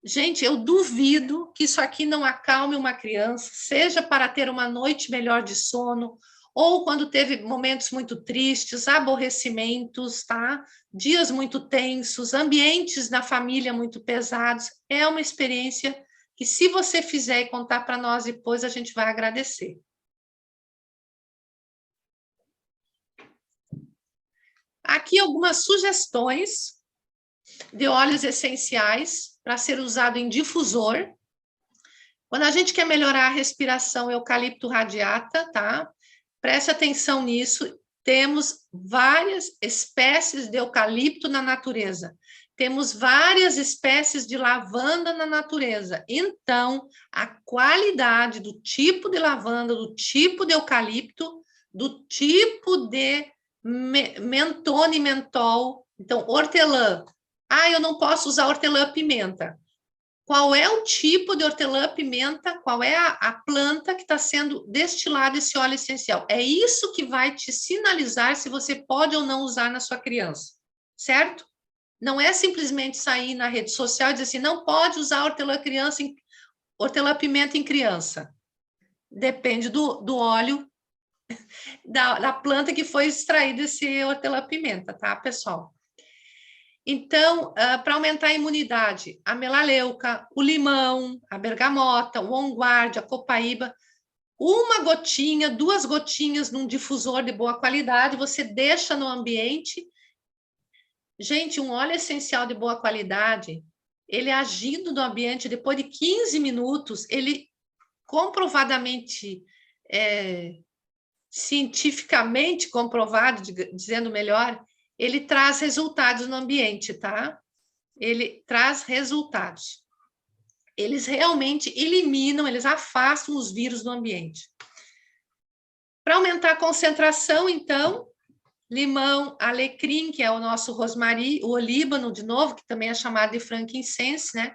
Gente, eu duvido que isso aqui não acalme uma criança, seja para ter uma noite melhor de sono, ou quando teve momentos muito tristes, aborrecimentos, tá? Dias muito tensos, ambientes na família muito pesados. É uma experiência que, se você fizer e contar para nós depois, a gente vai agradecer. Aqui algumas sugestões de óleos essenciais para ser usado em difusor. Quando a gente quer melhorar a respiração, eucalipto radiata, tá? Preste atenção nisso. Temos várias espécies de eucalipto na natureza. Temos várias espécies de lavanda na natureza. Então, a qualidade do tipo de lavanda, do tipo de eucalipto, do tipo de mentone, mentol. Então, hortelã. Ah, eu não posso usar hortelã-pimenta. Qual é o tipo de hortelã-pimenta, qual é a planta que está sendo destilado esse óleo essencial. É isso que vai te sinalizar se você pode ou não usar na sua criança, certo? Não é simplesmente sair na rede social e dizer assim, não pode usar hortelã-pimenta em criança. Depende do óleo da planta que foi extraído esse hortelã-pimenta, tá, pessoal? Então, para aumentar a imunidade, a melaleuca, o limão, a bergamota, o onguarde, a copaíba, uma gotinha, 2 gotinhas num difusor de boa qualidade, você deixa no ambiente. Gente, um óleo essencial de boa qualidade, ele agindo no ambiente, depois de 15 minutos, ele comprovadamente, cientificamente comprovado, dizendo melhor, ele traz resultados no ambiente, tá? Ele traz resultados. Eles realmente eliminam, eles afastam os vírus do ambiente. Para aumentar a concentração, então, limão, alecrim, que é o nosso rosmarim, o olíbano, de novo, que também é chamado de frankincense, né?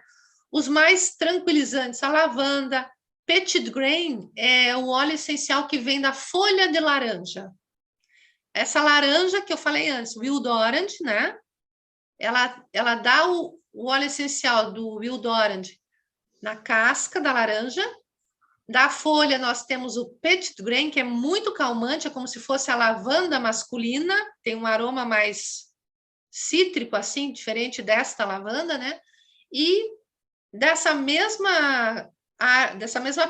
Os mais tranquilizantes, a lavanda, petit grain é o óleo essencial que vem da folha de laranja. Essa laranja que eu falei antes, wild orange, né? Ela dá o óleo essencial do wild orange na casca da laranja. Da folha, nós temos o petit grain, que é muito calmante, é como se fosse a lavanda masculina, tem um aroma mais cítrico, assim, diferente desta lavanda, né? E dessa mesma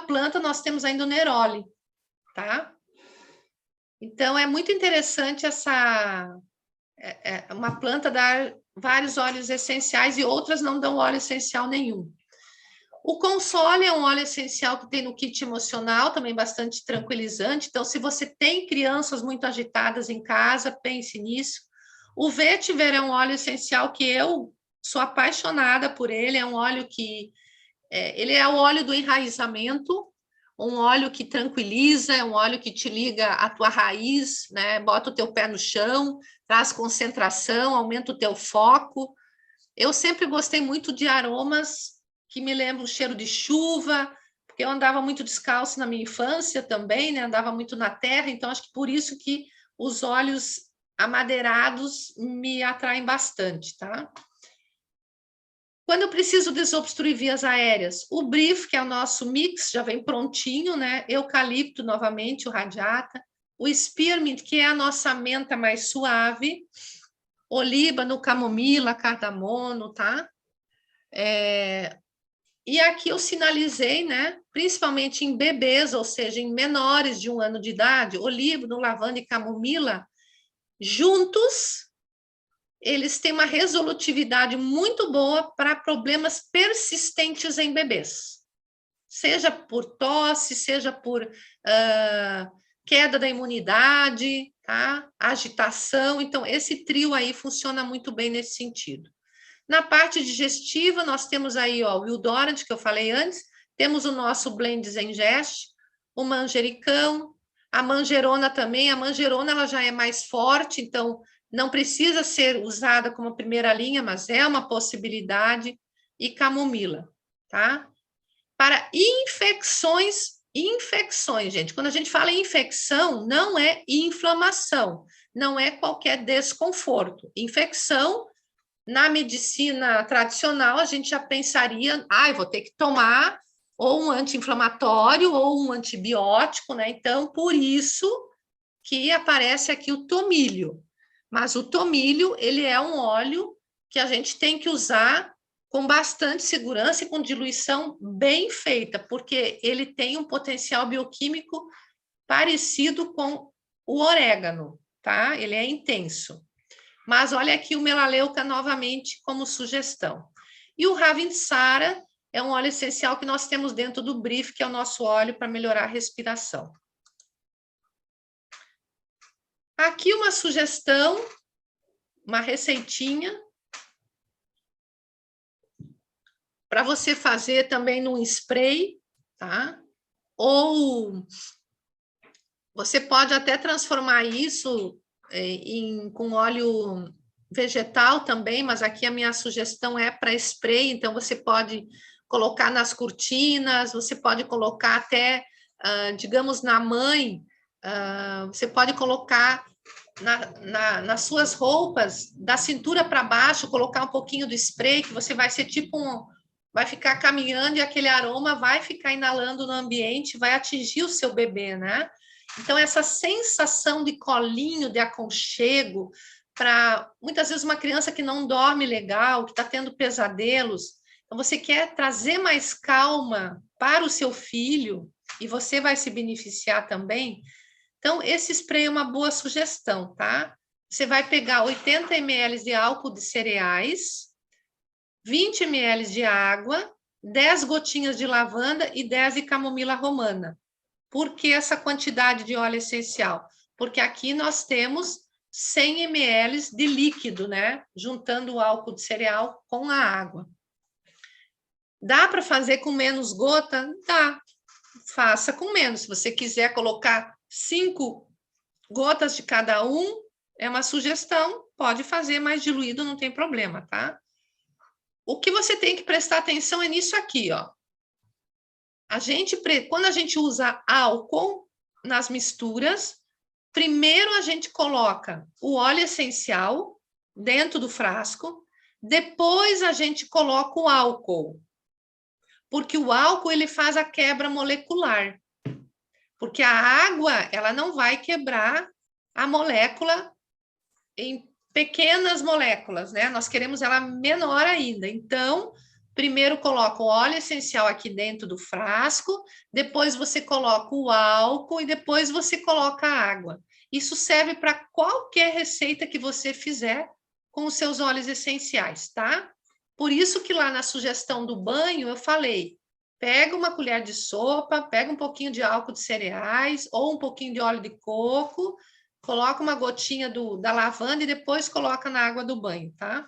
planta, nós temos ainda o neroli, tá? Então, é muito interessante uma planta dar vários óleos essenciais e outras não dão óleo essencial nenhum. O console é um óleo essencial que tem no kit emocional, também bastante tranquilizante. Então, se você tem crianças muito agitadas em casa, pense nisso. O vetiver é um óleo essencial que eu sou apaixonada por ele, é um óleo que... ele é o óleo do enraizamento, um óleo que tranquiliza, é um óleo que te liga à tua raiz, né? Bota o teu pé no chão, traz concentração, aumenta o teu foco. Eu sempre gostei muito de aromas que me lembram o cheiro de chuva, porque eu andava muito descalço na minha infância também, né? Andava muito na terra, então acho que por isso que os óleos amadeirados me atraem bastante, tá? Quando eu preciso desobstruir vias aéreas, o Brief, que é o nosso mix, já vem prontinho, né? Eucalipto, novamente, o Radiata. O Spearmint, que é a nossa menta mais suave. Olíbano, camomila, cardamomo, tá? E aqui eu sinalizei, né? Principalmente em bebês, ou seja, em menores de 1 ano de idade, olíbano, lavanda e camomila, juntos, eles têm uma resolutividade muito boa para problemas persistentes em bebês. Seja por tosse, seja por queda da imunidade, tá? Agitação. Então, esse trio aí funciona muito bem nesse sentido. Na parte digestiva, nós temos aí ó, o Wildorant, que eu falei antes, temos o nosso Blend Zengest, o manjericão, a manjerona também. A manjerona ela já é mais forte, então não precisa ser usada como primeira linha, mas é uma possibilidade. E camomila, tá? Para infecções, gente. Quando a gente fala em infecção, não é inflamação, não é qualquer desconforto. Infecção, na medicina tradicional, a gente já pensaria, eu vou ter que tomar ou um anti-inflamatório ou um antibiótico, né? Então, por isso que aparece aqui o tomilho. Mas o tomilho, ele é um óleo que a gente tem que usar com bastante segurança e com diluição bem feita, porque ele tem um potencial bioquímico parecido com o orégano, tá? Ele é intenso. Mas olha aqui o melaleuca novamente como sugestão. E o Ravintsara é um óleo essencial que nós temos dentro do Brief, que é o nosso óleo para melhorar a respiração. Aqui uma sugestão, uma receitinha, para você fazer também num spray, tá? Ou você pode até transformar isso com óleo vegetal também, mas aqui a minha sugestão é para spray, então você pode colocar nas cortinas, você pode colocar até, digamos, na mãe, você pode colocar nas suas roupas, da cintura para baixo, colocar um pouquinho do spray, que você vai ser tipo vai ficar caminhando e aquele aroma vai ficar inalando no ambiente, vai atingir o seu bebê, né? Então, essa sensação de colinho, de aconchego, para muitas vezes uma criança que não dorme legal, que está tendo pesadelos, então você quer trazer mais calma para o seu filho, e você vai se beneficiar também. Então, esse spray é uma boa sugestão, tá? Você vai pegar 80 ml de álcool de cereais, 20 ml de água, 10 gotinhas de lavanda e 10 de camomila romana. Por que essa quantidade de óleo essencial? Porque aqui nós temos 100 ml de líquido, né? Juntando o álcool de cereal com a água. Dá para fazer com menos gota? Dá. Faça com menos. Se você quiser colocar 5 gotas de cada um, é uma sugestão. Pode fazer mais diluído, não tem problema, tá? O que você tem que prestar atenção é nisso aqui, ó. Quando a gente usa álcool nas misturas, primeiro a gente coloca o óleo essencial dentro do frasco, depois a gente coloca o álcool, porque o álcool ele faz a quebra molecular, porque a água ela não vai quebrar a molécula em pequenas moléculas, né? Nós queremos ela menor ainda, então primeiro coloca o óleo essencial aqui dentro do frasco, depois você coloca o álcool e depois você coloca a água. Isso serve para qualquer receita que você fizer com os seus óleos essenciais, tá? Por isso que lá na sugestão do banho eu falei, pega uma colher de sopa, pega um pouquinho de álcool de cereais ou um pouquinho de óleo de coco, coloca uma gotinha da lavanda e depois coloca na água do banho, tá?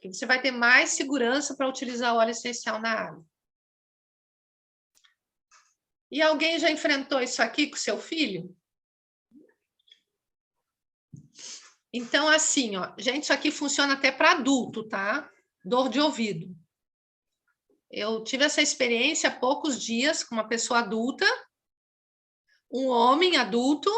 que você vai ter mais segurança para utilizar o óleo essencial na água. E alguém já enfrentou isso aqui com seu filho? Então, assim, ó, gente, isso aqui funciona até para adulto, tá? Dor de ouvido. Eu tive essa experiência há poucos dias com uma pessoa adulta, um homem adulto.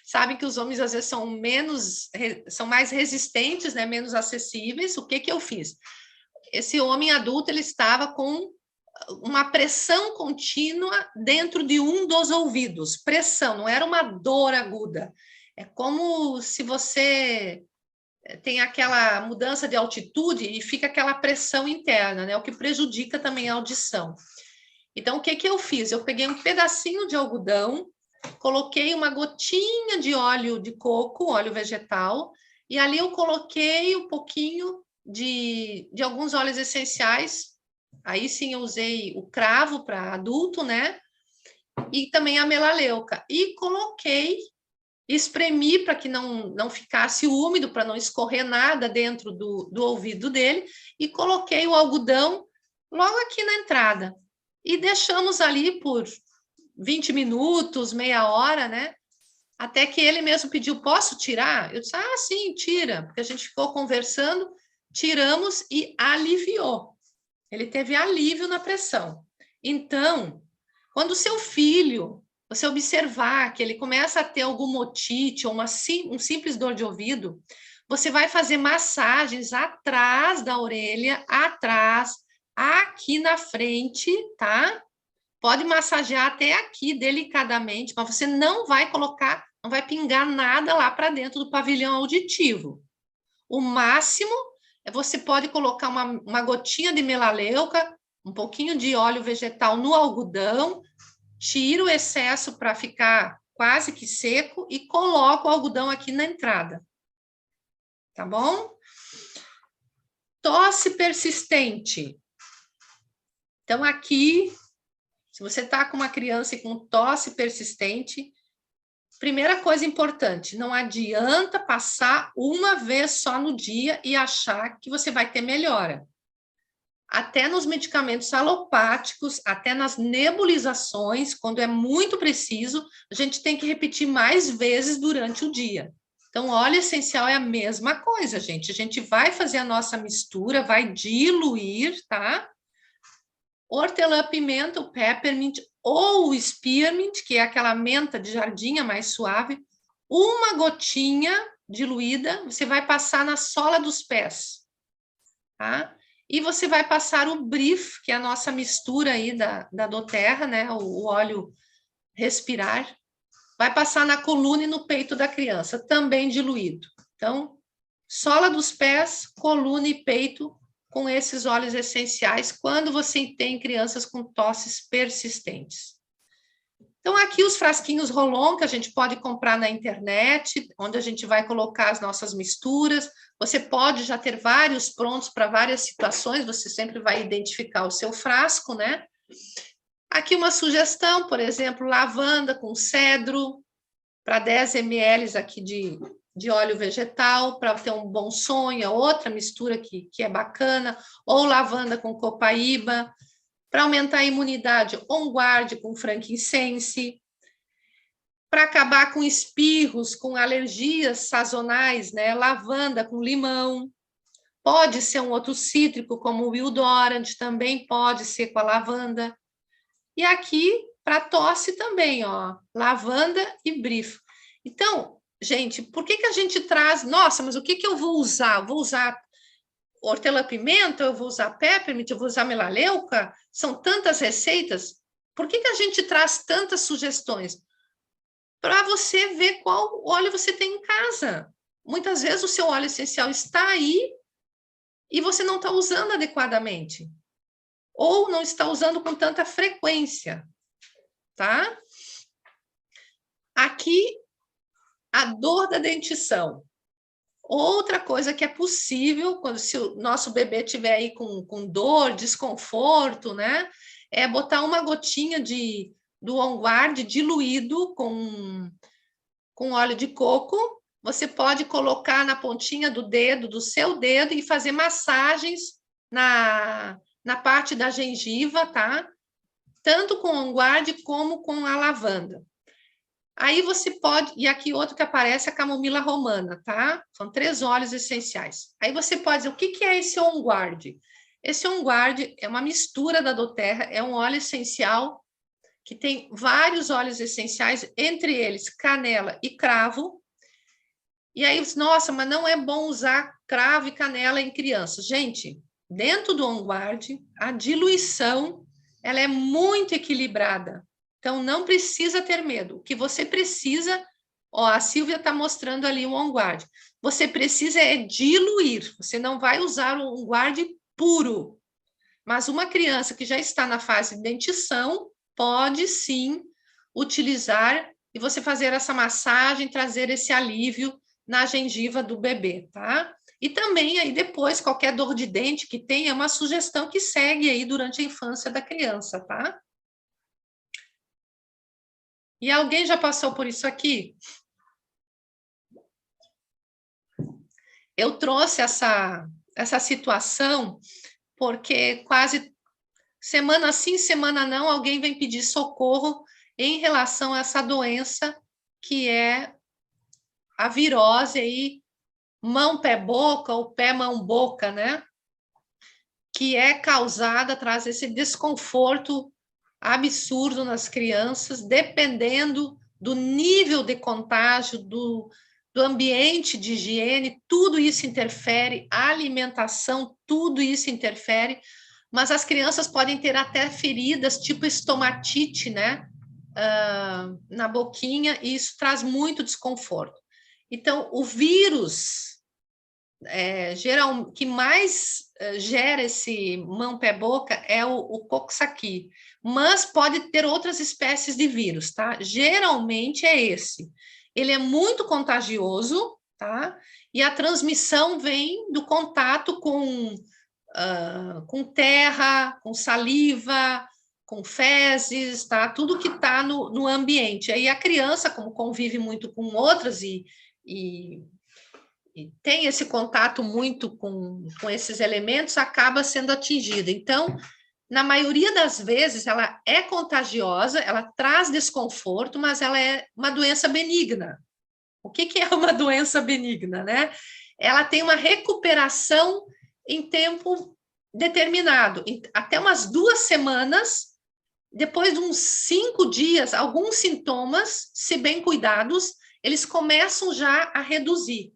Sabem que os homens às vezes são mais resistentes, né? Menos acessíveis. O que que eu fiz? Esse homem adulto, ele estava com uma pressão contínua dentro de um dos ouvidos. Pressão, não era uma dor aguda. É como se você tem aquela mudança de altitude e fica aquela pressão interna, né? O que prejudica também a audição. Então, o que que eu fiz? Eu peguei um pedacinho de algodão, coloquei uma gotinha de óleo de coco, óleo vegetal, e ali eu coloquei um pouquinho de alguns óleos essenciais. Aí sim eu usei o cravo para adulto, né? E também a melaleuca. E coloquei, espremi para que não ficasse úmido, para não escorrer nada dentro do ouvido dele, e coloquei o algodão logo aqui na entrada. E deixamos ali por 20 minutos, meia hora, né? Até que ele mesmo pediu, posso tirar? Eu disse, ah, sim, tira. Porque a gente ficou conversando, tiramos e aliviou. Ele teve alívio na pressão. Então, quando o seu filho, você observar que ele começa a ter alguma otite ou um simples dor de ouvido, você vai fazer massagens atrás da orelha, atrás, aqui na frente, tá? Pode massagear até aqui delicadamente, mas você não vai colocar, não vai pingar nada lá para dentro do pavilhão auditivo. O máximo é você pode colocar uma gotinha de melaleuca, um pouquinho de óleo vegetal no algodão, tira o excesso para ficar quase que seco e coloca o algodão aqui na entrada. Tá bom? Tosse persistente. Então, aqui, se você está com uma criança com tosse persistente, primeira coisa importante, não adianta passar uma vez só no dia e achar que você vai ter melhora. Até nos medicamentos alopáticos, até nas nebulizações, quando é muito preciso, a gente tem que repetir mais vezes durante o dia. Então, óleo essencial é a mesma coisa, gente. A gente vai fazer a nossa mistura, vai diluir, tá? Hortelã-pimenta, o peppermint ou o spearmint, que é aquela menta de jardim mais suave, uma gotinha diluída, você vai passar na sola dos pés, tá? E você vai passar o Brif, que é a nossa mistura aí da doTERRA, né? O óleo respirar, vai passar na coluna e no peito da criança, também diluído. Então, sola dos pés, coluna e peito, com esses óleos essenciais, quando você tem crianças com tosses persistentes. Então, aqui os frasquinhos Rolon, que a gente pode comprar na internet, onde a gente vai colocar as nossas misturas. Você pode já ter vários prontos para várias situações, você sempre vai identificar o seu frasco, né? Aqui uma sugestão, por exemplo, lavanda com cedro, para 10 ml aqui de óleo vegetal, para ter um bom sonho, outra mistura que é bacana, ou lavanda com copaíba, para aumentar a imunidade, On Guard com frankincense, para acabar com espirros, com alergias sazonais, né? Lavanda com limão, pode ser um outro cítrico, como o Wildorant, também pode ser com a lavanda. E aqui, para tosse também, ó, lavanda e brifo. Então, gente, por que a gente traz... Nossa, mas o que eu vou usar? Eu vou usar hortelã-pimenta, eu vou usar peppermint, eu vou usar melaleuca? São tantas receitas. Por que a gente traz tantas sugestões? Para você ver qual óleo você tem em casa. Muitas vezes o seu óleo essencial está aí e você não está usando adequadamente. Ou não está usando com tanta frequência, tá? Aqui, a dor da dentição. Outra coisa que é possível, se o nosso bebê tiver aí com dor, desconforto, né? É botar uma gotinha do On Guard diluído com óleo de coco você pode colocar na pontinha do dedo, do seu dedo, e fazer massagens na parte da gengiva, tá? Tanto com o on guard como com a lavanda. Aí você pode, e aqui outro que aparece é a camomila romana, tá? São 3 óleos essenciais. Aí você pode dizer, o que é esse on guard? Esse on guard é uma mistura da doTERRA, é um óleo essencial que tem vários óleos essenciais, entre eles canela e cravo. E aí, nossa, mas não é bom usar cravo e canela em crianças. Gente, dentro do on guard, a diluição ela é muito equilibrada. Então, não precisa ter medo. O que você precisa, ó, a Silvia está mostrando ali o on guard. Você precisa é diluir. Você não vai usar o on guard puro. Mas uma criança que já está na fase de dentição pode sim utilizar e você fazer essa massagem, trazer esse alívio na gengiva do bebê, tá? E também aí depois, qualquer dor de dente que tenha, é uma sugestão que segue aí durante a infância da criança, tá? E alguém já passou por isso aqui? Eu trouxe essa situação porque quase semana sim, semana não, alguém vem pedir socorro em relação a essa doença que é a virose aí, mão, pé, boca, ou pé, mão, boca, né? Que é causada, traz esse desconforto absurdo nas crianças, dependendo do nível de contágio, do ambiente de higiene, tudo isso interfere, a alimentação, tudo isso interfere, mas as crianças podem ter até feridas, tipo estomatite, né? Na boquinha, e isso traz muito desconforto. Então, o vírus geral, que mais gera esse mão, pé, boca é o Coxsackie, mas pode ter outras espécies de vírus, tá? Geralmente é esse. Ele é muito contagioso, tá? E a transmissão vem do contato com terra, com saliva, com fezes, tá? Tudo que está no ambiente. Aí a criança, como convive muito com outras e tem esse contato muito com esses elementos, acaba sendo atingida. Então, na maioria das vezes, ela é contagiosa, ela traz desconforto, mas ela é uma doença benigna. O que é uma doença benigna, né? Ela tem uma recuperação em tempo determinado, até umas 2 semanas, depois de uns 5 dias, alguns sintomas, se bem cuidados, eles começam já a reduzir.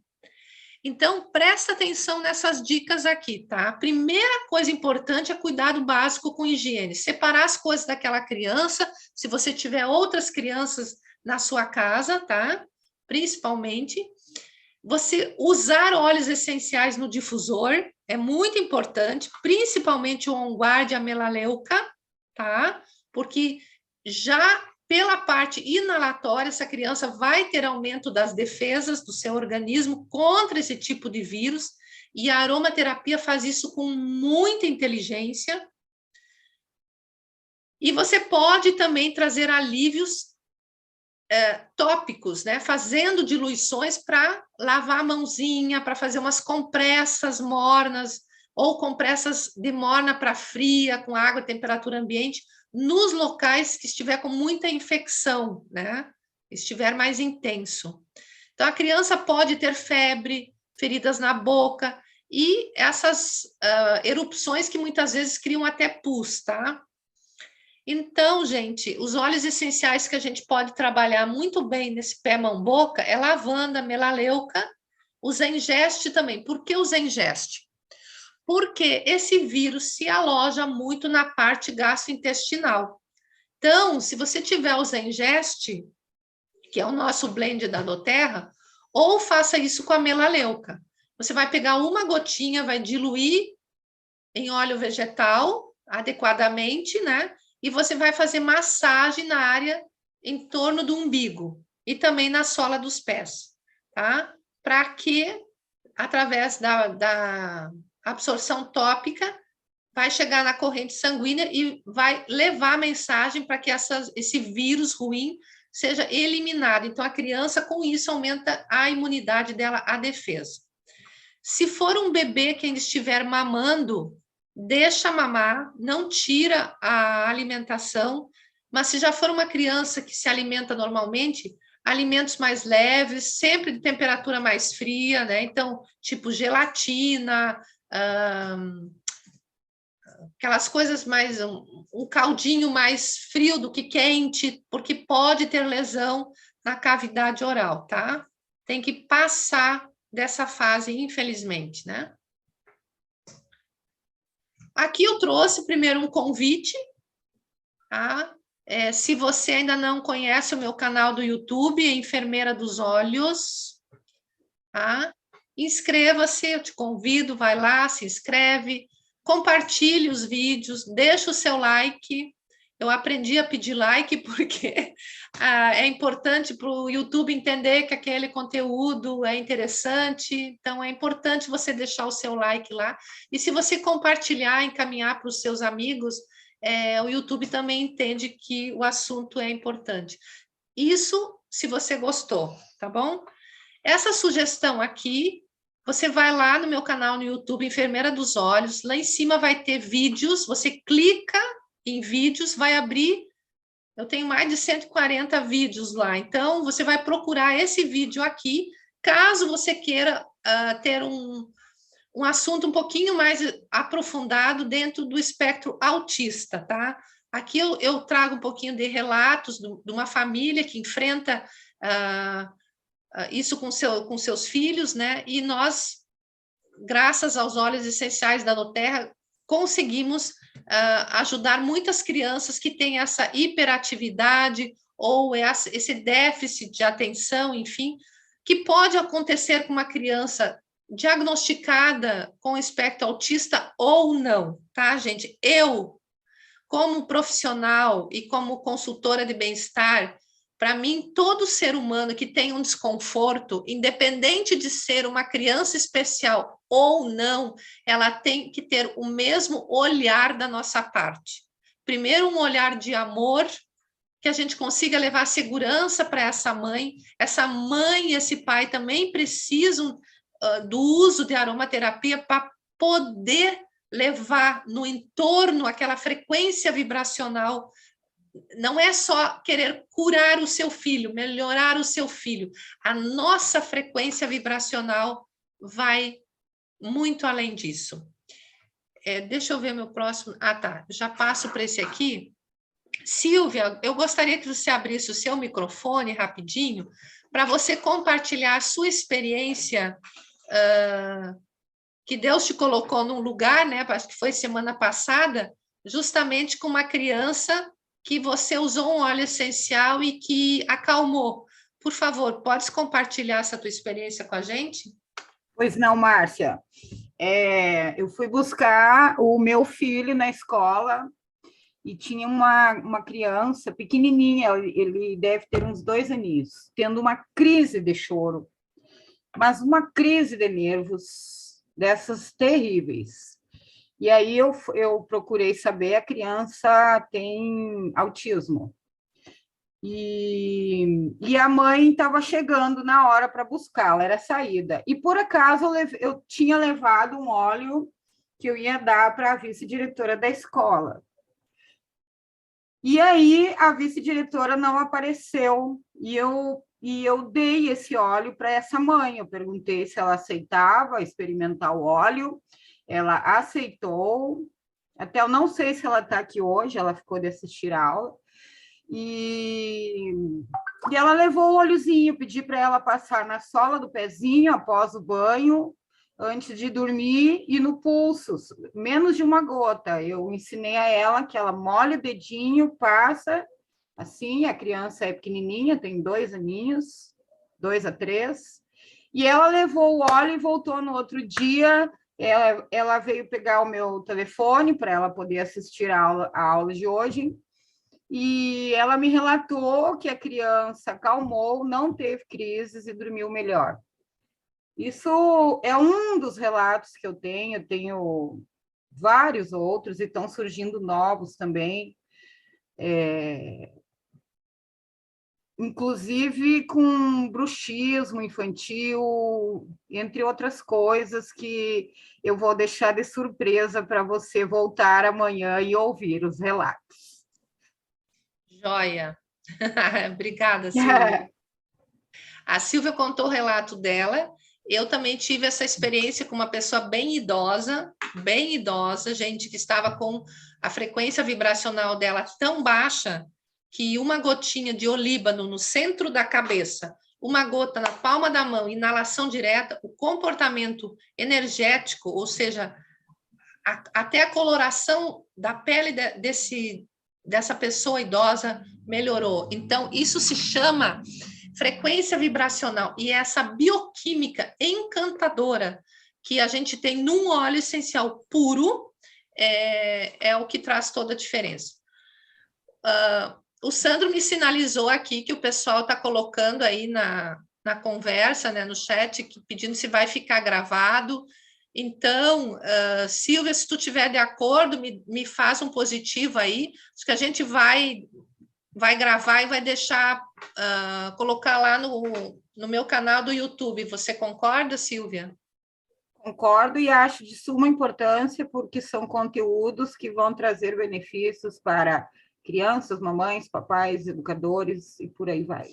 Então, presta atenção nessas dicas aqui, tá? A primeira coisa importante é cuidado básico com higiene. Separar as coisas daquela criança, se você tiver outras crianças na sua casa, tá? Principalmente. Você usar óleos essenciais no difusor é muito importante, principalmente o On Guard e a melaleuca, tá? Porque já pela parte inalatória, essa criança vai ter aumento das defesas do seu organismo contra esse tipo de vírus, e a aromaterapia faz isso com muita inteligência. E você pode também trazer alívios tópicos, né? Fazendo diluições para lavar a mãozinha, para fazer umas compressas mornas, ou compressas de morna para fria, com água, temperatura ambiente, nos locais que estiver com muita infecção, né? Estiver mais intenso. Então, a criança pode ter febre, feridas na boca, e essas erupções que muitas vezes criam até pus, tá? Então, gente, os óleos essenciais que a gente pode trabalhar muito bem nesse pé, mão, boca é lavanda, melaleuca, o Zengeste também. Por que o Zengeste? Porque esse vírus se aloja muito na parte gastrointestinal. Então, se você tiver o Zengeste, que é o nosso blend da doTERRA, ou faça isso com a melaleuca. Você vai pegar uma gotinha, vai diluir em óleo vegetal adequadamente, né? E você vai fazer massagem na área em torno do umbigo e também na sola dos pés, tá? Para que, através da absorção tópica, vai chegar na corrente sanguínea e vai levar a mensagem para que esse vírus ruim seja eliminado. Então, a criança, com isso, aumenta a imunidade dela, a defesa. Se for um bebê que ainda estiver mamando, deixa mamar, não tira a alimentação, mas se já for uma criança que se alimenta normalmente, alimentos mais leves, sempre de temperatura mais fria, né? Então, tipo gelatina, aquelas coisas mais, um caldinho mais frio do que quente, porque pode ter lesão na cavidade oral, tá? Tem que passar dessa fase, infelizmente, né? Aqui eu trouxe primeiro um convite, tá? Se você ainda não conhece o meu canal do YouTube, Enfermeira dos Olhos, tá? Inscreva-se, eu te convido, vai lá, se inscreve, compartilhe os vídeos, deixa o seu like. Eu aprendi a pedir like porque é importante para o YouTube entender que aquele conteúdo é interessante, então é importante você deixar o seu like lá. E se você compartilhar, encaminhar para os seus amigos, o YouTube também entende que o assunto é importante. Isso se você gostou, tá bom? Essa sugestão aqui, você vai lá no meu canal no YouTube, Enfermeira dos Olhos, lá em cima vai ter vídeos, você clica em vídeos, vai abrir, eu tenho mais de 140 vídeos lá, então você vai procurar esse vídeo aqui, caso você queira ter um assunto um pouquinho mais aprofundado dentro do espectro autista, tá? Aqui eu trago um pouquinho de relatos de uma família que enfrenta isso com seus filhos, né? E nós, graças aos óleos essenciais da Noterra, conseguimos ajudar muitas crianças que têm essa hiperatividade ou esse déficit de atenção, enfim, que pode acontecer com uma criança diagnosticada com espectro autista ou não, tá, gente? Eu, como profissional e como consultora de bem-estar, para mim, todo ser humano que tem um desconforto, independente de ser uma criança especial ou não, ela tem que ter o mesmo olhar da nossa parte. Primeiro, um olhar de amor, que a gente consiga levar segurança para essa mãe. Essa mãe e esse pai também precisam do uso de aromaterapia para poder levar no entorno aquela frequência vibracional. Não é só querer curar o seu filho, melhorar o seu filho. A nossa frequência vibracional vai muito além disso. Deixa eu ver meu próximo. Ah, tá. Já passo para esse aqui. Silvia, eu gostaria que você abrisse o seu microfone rapidinho para você compartilhar a sua experiência que Deus te colocou num lugar, né? Acho que foi semana passada, justamente com uma criança que você usou um óleo essencial e que acalmou. Por favor, podes compartilhar essa tua experiência com a gente? Pois não, Márcia. Eu fui buscar o meu filho na escola e tinha uma criança pequenininha, ele deve ter uns 2 aninhos, tendo uma crise de choro, mas uma crise de nervos dessas terríveis. E aí eu procurei saber, a criança tem autismo. E a mãe estava chegando na hora para buscá-la, era a saída. E, por acaso, eu tinha levado um óleo que eu ia dar para a vice-diretora da escola. E aí a vice-diretora não apareceu, e eu dei esse óleo para essa mãe. Eu perguntei se ela aceitava experimentar o óleo, ela aceitou. Até eu não sei se ela está aqui hoje, ela ficou de assistir a aula. E ela levou o óleozinho, pedi para ela passar na sola do pezinho após o banho, antes de dormir, e no pulso, menos de uma gota. Eu ensinei a ela que ela molha o dedinho, passa, assim, a criança é pequenininha, tem 2 aninhos, 2 a 3, e ela levou o óleo e voltou no outro dia. Ela veio pegar o meu telefone para ela poder assistir a aula de hoje, e ela me relatou que a criança acalmou, não teve crises e dormiu melhor. Isso é um dos relatos que eu tenho vários outros e estão surgindo novos também. inclusive com bruxismo infantil, entre outras coisas que eu vou deixar de surpresa para você voltar amanhã e ouvir os relatos. Joia. Obrigada, Silvia. A Silvia contou o relato dela. Eu também tive essa experiência com uma pessoa bem idosa, gente, que estava com a frequência vibracional dela tão baixa que uma gotinha de olíbano no centro da cabeça, uma gota na palma da mão, inalação direta, o comportamento energético, ou seja, até a coloração da pele dessa pessoa idosa melhorou. Então, isso se chama frequência vibracional, e essa bioquímica encantadora que a gente tem num óleo essencial puro é o que traz toda a diferença. O Sandro me sinalizou aqui que o pessoal está colocando aí na conversa, né, no chat, pedindo se vai ficar gravado. Então, Silvia, se tu tiver de acordo, me faz um positivo aí. Acho que a gente vai gravar e vai deixar, colocar lá no meu canal do YouTube. Você concorda, Silvia? Concordo e acho de suma importância, porque são conteúdos que vão trazer benefícios para crianças, mamães, papais, educadores e por aí vai.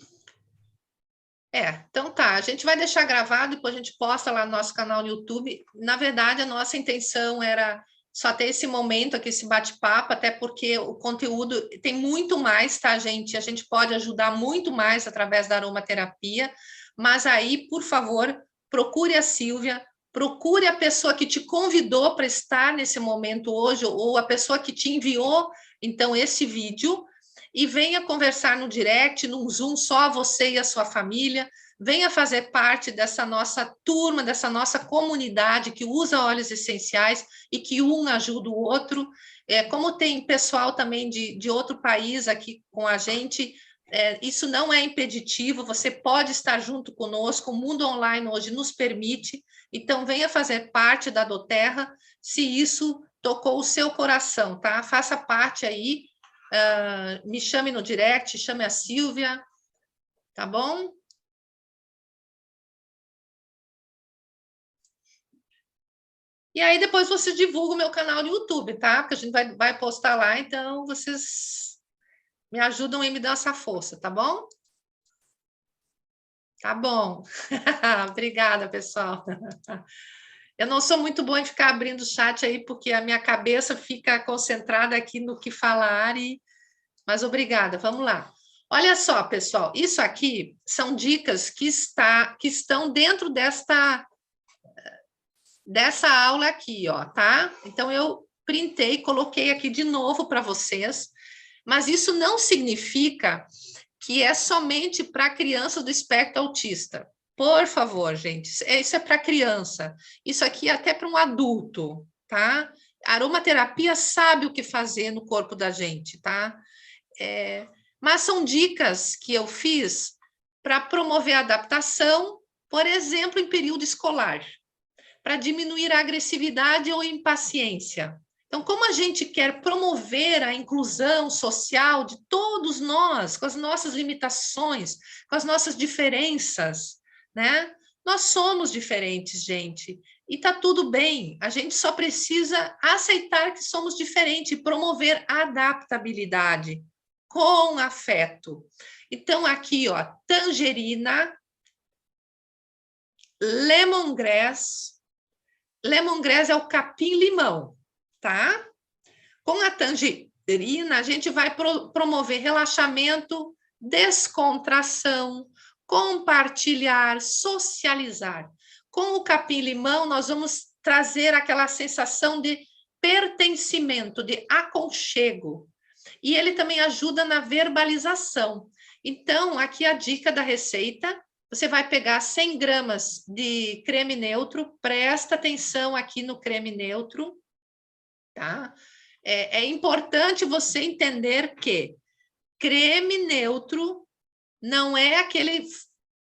Então tá, a gente vai deixar gravado, depois a gente posta lá no nosso canal no YouTube. Na verdade, a nossa intenção era só ter esse momento aqui, esse bate-papo, até porque o conteúdo tem muito mais, tá, gente? A gente pode ajudar muito mais através da aromaterapia, mas aí, por favor, procure a Silvia, procure a pessoa que te convidou para estar nesse momento hoje, ou a pessoa que te enviou, então, esse vídeo, e venha conversar no direct, num Zoom, só você e a sua família. Venha fazer parte dessa nossa turma, dessa nossa comunidade que usa óleos essenciais e que um ajuda o outro. Como tem pessoal também de outro país aqui com a gente, isso não é impeditivo, você pode estar junto conosco, o mundo online hoje nos permite. Então, venha fazer parte da doTERRA, se isso tocou o seu coração, tá? Faça parte aí. Me chame no direct, chame a Silvia, tá bom? E aí depois você divulga o meu canal no YouTube, tá? Porque a gente vai postar lá, então vocês me ajudam e me dão essa força, tá bom? Tá bom. Obrigada, pessoal. Eu não sou muito boa em ficar abrindo o chat aí, porque a minha cabeça fica concentrada aqui no que falar, mas obrigada, vamos lá. Olha só, pessoal, isso aqui são dicas que estão dentro dessa aula aqui, ó, tá? Então, eu printei, coloquei aqui de novo para vocês, mas isso não significa que é somente para crianças do espectro autista. Por favor, gente, isso é para criança. Isso aqui é até para um adulto, tá? A aromaterapia sabe o que fazer no corpo da gente, tá? Mas são dicas que eu fiz para promover a adaptação, por exemplo, em período escolar, para diminuir a agressividade ou impaciência. Então, como a gente quer promover a inclusão social de todos nós, com as nossas limitações, com as nossas diferenças, né? Nós somos diferentes, gente, e tá tudo bem. A gente só precisa aceitar que somos diferentes e promover a adaptabilidade com afeto. Então, aqui, ó, tangerina, lemongrass. Lemongrass é o capim-limão, tá? Com a tangerina, a gente vai promover relaxamento, descontração, compartilhar, socializar. Com o capim-limão, nós vamos trazer aquela sensação de pertencimento, de aconchego. E ele também ajuda na verbalização. Então, aqui a dica da receita: você vai pegar 100 gramas de creme neutro, presta atenção aqui no creme neutro, tá? É importante você entender que creme neutro não é aquele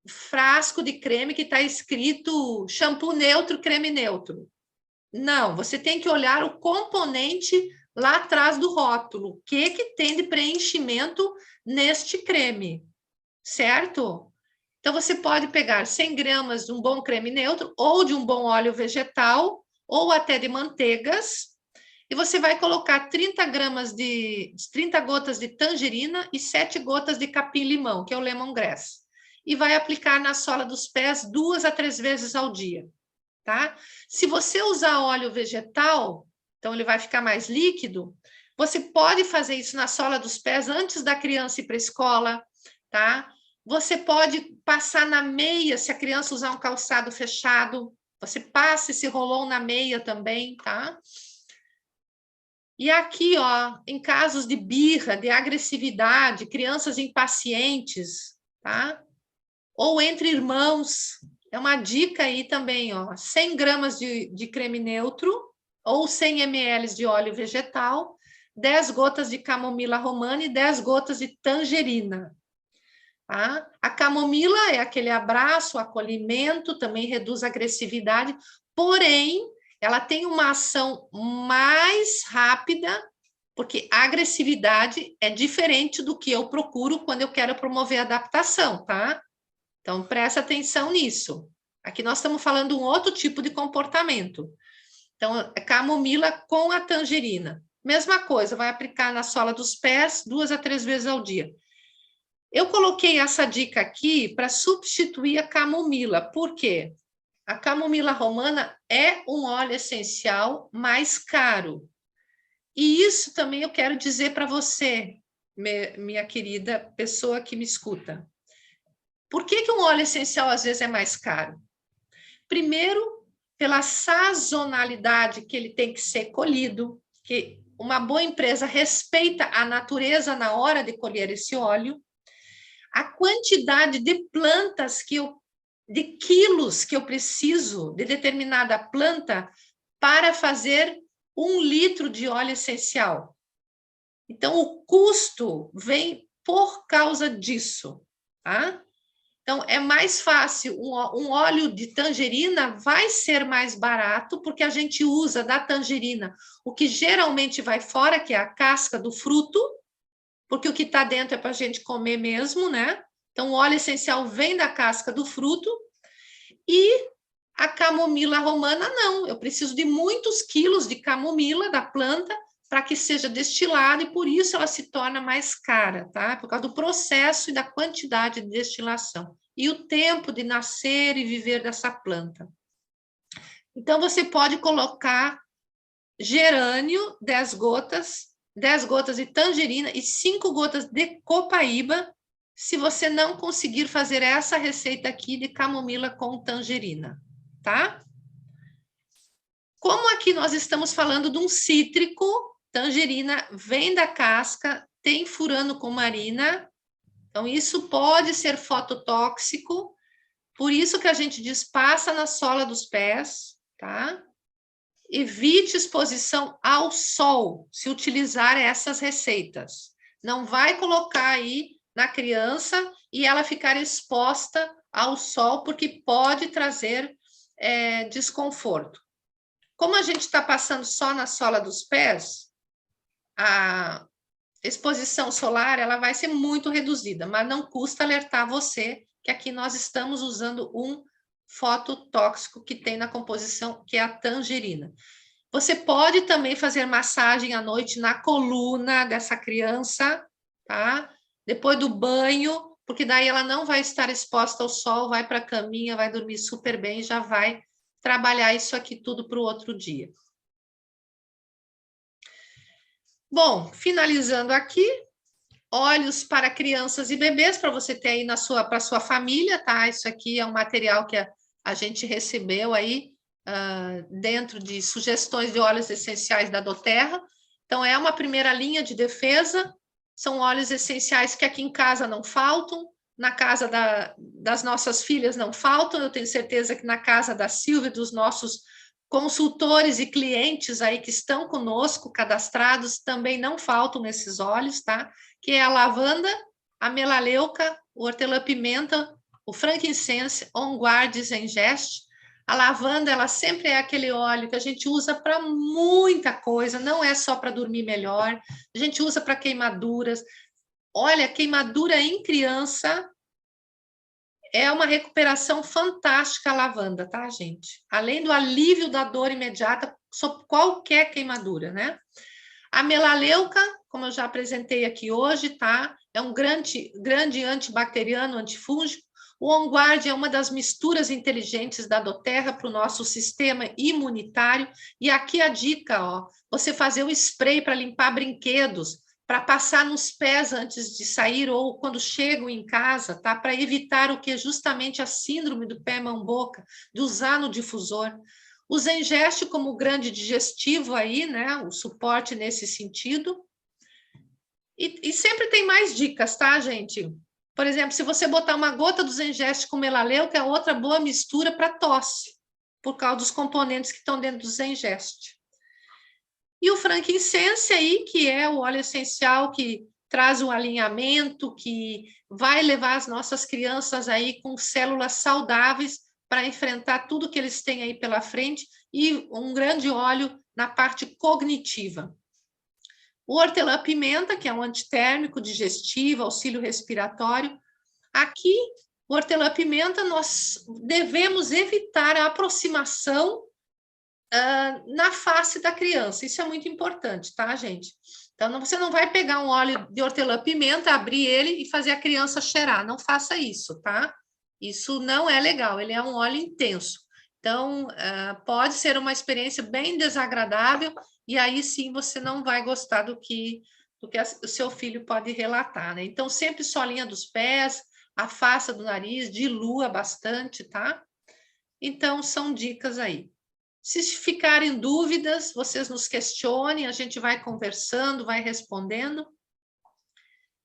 frasco de creme que está escrito shampoo neutro, creme neutro. Não, você tem que olhar o componente lá atrás do rótulo. O que tem de preenchimento neste creme? certo? Então, você pode pegar 100 gramas de um bom creme neutro, ou de um bom óleo vegetal, ou até de manteigas, e você vai colocar 30 gotas de tangerina e 7 gotas de capim-limão, que é o lemongrass. E vai aplicar na sola dos pés 2 a 3 vezes ao dia, tá? Se você usar óleo vegetal, então ele vai ficar mais líquido, você pode fazer isso na sola dos pés antes da criança ir para a escola, tá? Você pode passar na meia, se a criança usar um calçado fechado, você passa esse roll-on na meia também, tá? E aqui, ó, em casos de birra, de agressividade, crianças impacientes, tá? Ou entre irmãos, é uma dica aí também, ó, 100 gramas de creme neutro ou 100 ml de óleo vegetal, 10 gotas de camomila romana e 10 gotas de tangerina. Tá? A camomila é aquele abraço, acolhimento, também reduz a agressividade, porém, ela tem uma ação mais rápida, porque a agressividade é diferente do que eu procuro quando eu quero promover adaptação, tá? Então, presta atenção nisso. Aqui nós estamos falando de um outro tipo de comportamento. Então, é camomila com a tangerina. Mesma coisa, vai aplicar na sola dos pés 2 a 3 vezes ao dia. Eu coloquei essa dica aqui para substituir a camomila. Por quê? A camomila romana é um óleo essencial mais caro. E isso também eu quero dizer para você, minha querida pessoa que me escuta. Por que um óleo essencial às vezes é mais caro? Primeiro, pela sazonalidade que ele tem que ser colhido, que uma boa empresa respeita a natureza na hora de colher esse óleo, a quantidade de plantas de quilos que eu preciso de determinada planta para fazer 1 litro de óleo essencial. Então, o custo vem por causa disso, tá? Então, é mais fácil, um óleo de tangerina vai ser mais barato, porque a gente usa da tangerina o que geralmente vai fora, que é a casca do fruto, porque o que está dentro é para a gente comer mesmo, né? Então, o óleo essencial vem da casca do fruto, e a camomila romana não, eu preciso de muitos quilos de camomila da planta para que seja destilada, e por isso ela se torna mais cara, tá? Por causa do processo e da quantidade de destilação. E o tempo de nascer e viver dessa planta. Então, você pode colocar gerânio, 10 gotas de tangerina e 5 gotas de copaíba, se você não conseguir fazer essa receita aqui de camomila com tangerina, tá? Como aqui nós estamos falando de um cítrico, tangerina vem da casca, tem furano com marina, então isso pode ser fototóxico, por isso que a gente diz, passa na sola dos pés, tá? Evite exposição ao sol, se utilizar essas receitas. Não vai colocar aí na criança e ela ficar exposta ao sol, porque pode trazer desconforto. Como a gente está passando só na sola dos pés, a exposição solar ela vai ser muito reduzida, mas não custa alertar você que aqui nós estamos usando um fototóxico que tem na composição, que é a tangerina. Você pode também fazer massagem à noite na coluna dessa criança, tá? Depois do banho, porque daí ela não vai estar exposta ao sol, vai para a caminha, vai dormir super bem, já vai trabalhar isso aqui tudo para o outro dia. Bom, finalizando aqui, óleos para crianças e bebês, para você ter aí para sua família, tá? Isso aqui é um material que a gente recebeu aí dentro de sugestões de óleos essenciais da doTERRA. Então, é uma primeira linha de defesa, são óleos essenciais que aqui em casa não faltam, na casa das nossas filhas não faltam, eu tenho certeza que na casa da Silvia, dos nossos consultores e clientes aí que estão conosco, cadastrados, também não faltam esses óleos, tá? Que é a lavanda, a melaleuca, o hortelã-pimenta, o frankincense, On Guard, Zengest. A lavanda, ela sempre é aquele óleo que a gente usa para muita coisa, não é só para dormir melhor, a gente usa para queimaduras. Olha, queimadura em criança, é uma recuperação fantástica a lavanda, tá, gente? Além do alívio da dor imediata sobre qualquer queimadura, né? A melaleuca, como eu já apresentei aqui hoje, tá? É um grande antibacteriano, antifúngico. O On Guard é uma das misturas inteligentes da doTERRA para o nosso sistema imunitário. E aqui a dica, ó, você fazer o spray para limpar brinquedos, para passar nos pés antes de sair ou quando chegam em casa, tá? Para evitar o que? Justamente a síndrome do pé, mão, boca, de usar no difusor. O Zengeste como grande digestivo aí, né? O suporte nesse sentido. E sempre tem mais dicas, tá, gente? Por exemplo, se você botar uma gota do Zengeste com melaleuca, é outra boa mistura para tosse, por causa dos componentes que estão dentro do Zengeste. E o frankincense aí, que é o óleo essencial que traz um alinhamento, que vai levar as nossas crianças aí com células saudáveis para enfrentar tudo que eles têm aí pela frente, e um grande óleo na parte cognitiva. O hortelã-pimenta, que é um antitérmico, digestivo, auxílio respiratório. Aqui, o hortelã-pimenta, nós devemos evitar a aproximação na face da criança. Isso é muito importante, tá, gente? Então, você não vai pegar um óleo de hortelã-pimenta, abrir ele e fazer a criança cheirar. Não faça isso, tá? Isso não é legal, ele é um óleo intenso. Então, pode ser uma experiência bem desagradável, e aí sim você não vai gostar do que o seu filho pode relatar, né? Então, sempre solinha dos pés, afasta do nariz, dilua bastante, tá? Então, são dicas aí. Se ficarem dúvidas, vocês nos questionem, a gente vai conversando, vai respondendo.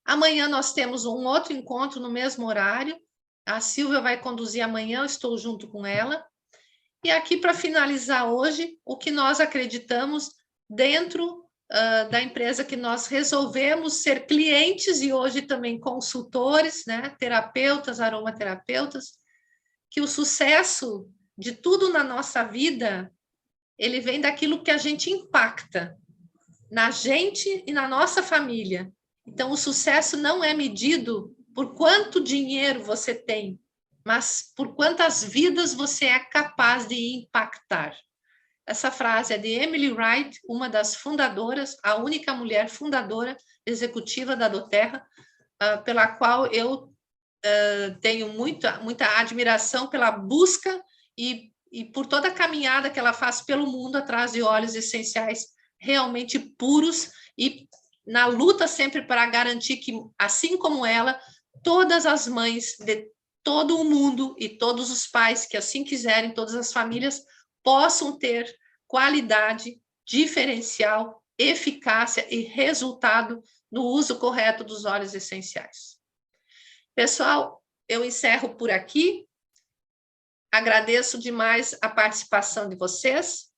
Amanhã nós temos um outro encontro no mesmo horário. A Silvia vai conduzir amanhã, eu estou junto com ela. E aqui, para finalizar hoje, o que nós acreditamos dentro da empresa que nós resolvemos ser clientes e hoje também consultores, né, terapeutas, aromaterapeutas, que o sucesso de tudo na nossa vida, ele vem daquilo que a gente impacta na gente e na nossa família. Então, o sucesso não é medido por quanto dinheiro você tem, mas por quantas vidas você é capaz de impactar. Essa frase é de Emily Wright, uma das fundadoras, a única mulher fundadora executiva da doTERRA, pela qual eu tenho muita admiração pela busca e por toda a caminhada que ela faz pelo mundo atrás de óleos essenciais realmente puros e na luta sempre para garantir que, assim como ela, todas as mães de todo o mundo e todos os pais que assim quiserem, todas as famílias, possam ter qualidade, diferencial, eficácia e resultado no uso correto dos óleos essenciais. Pessoal, eu encerro por aqui. Agradeço demais a participação de vocês.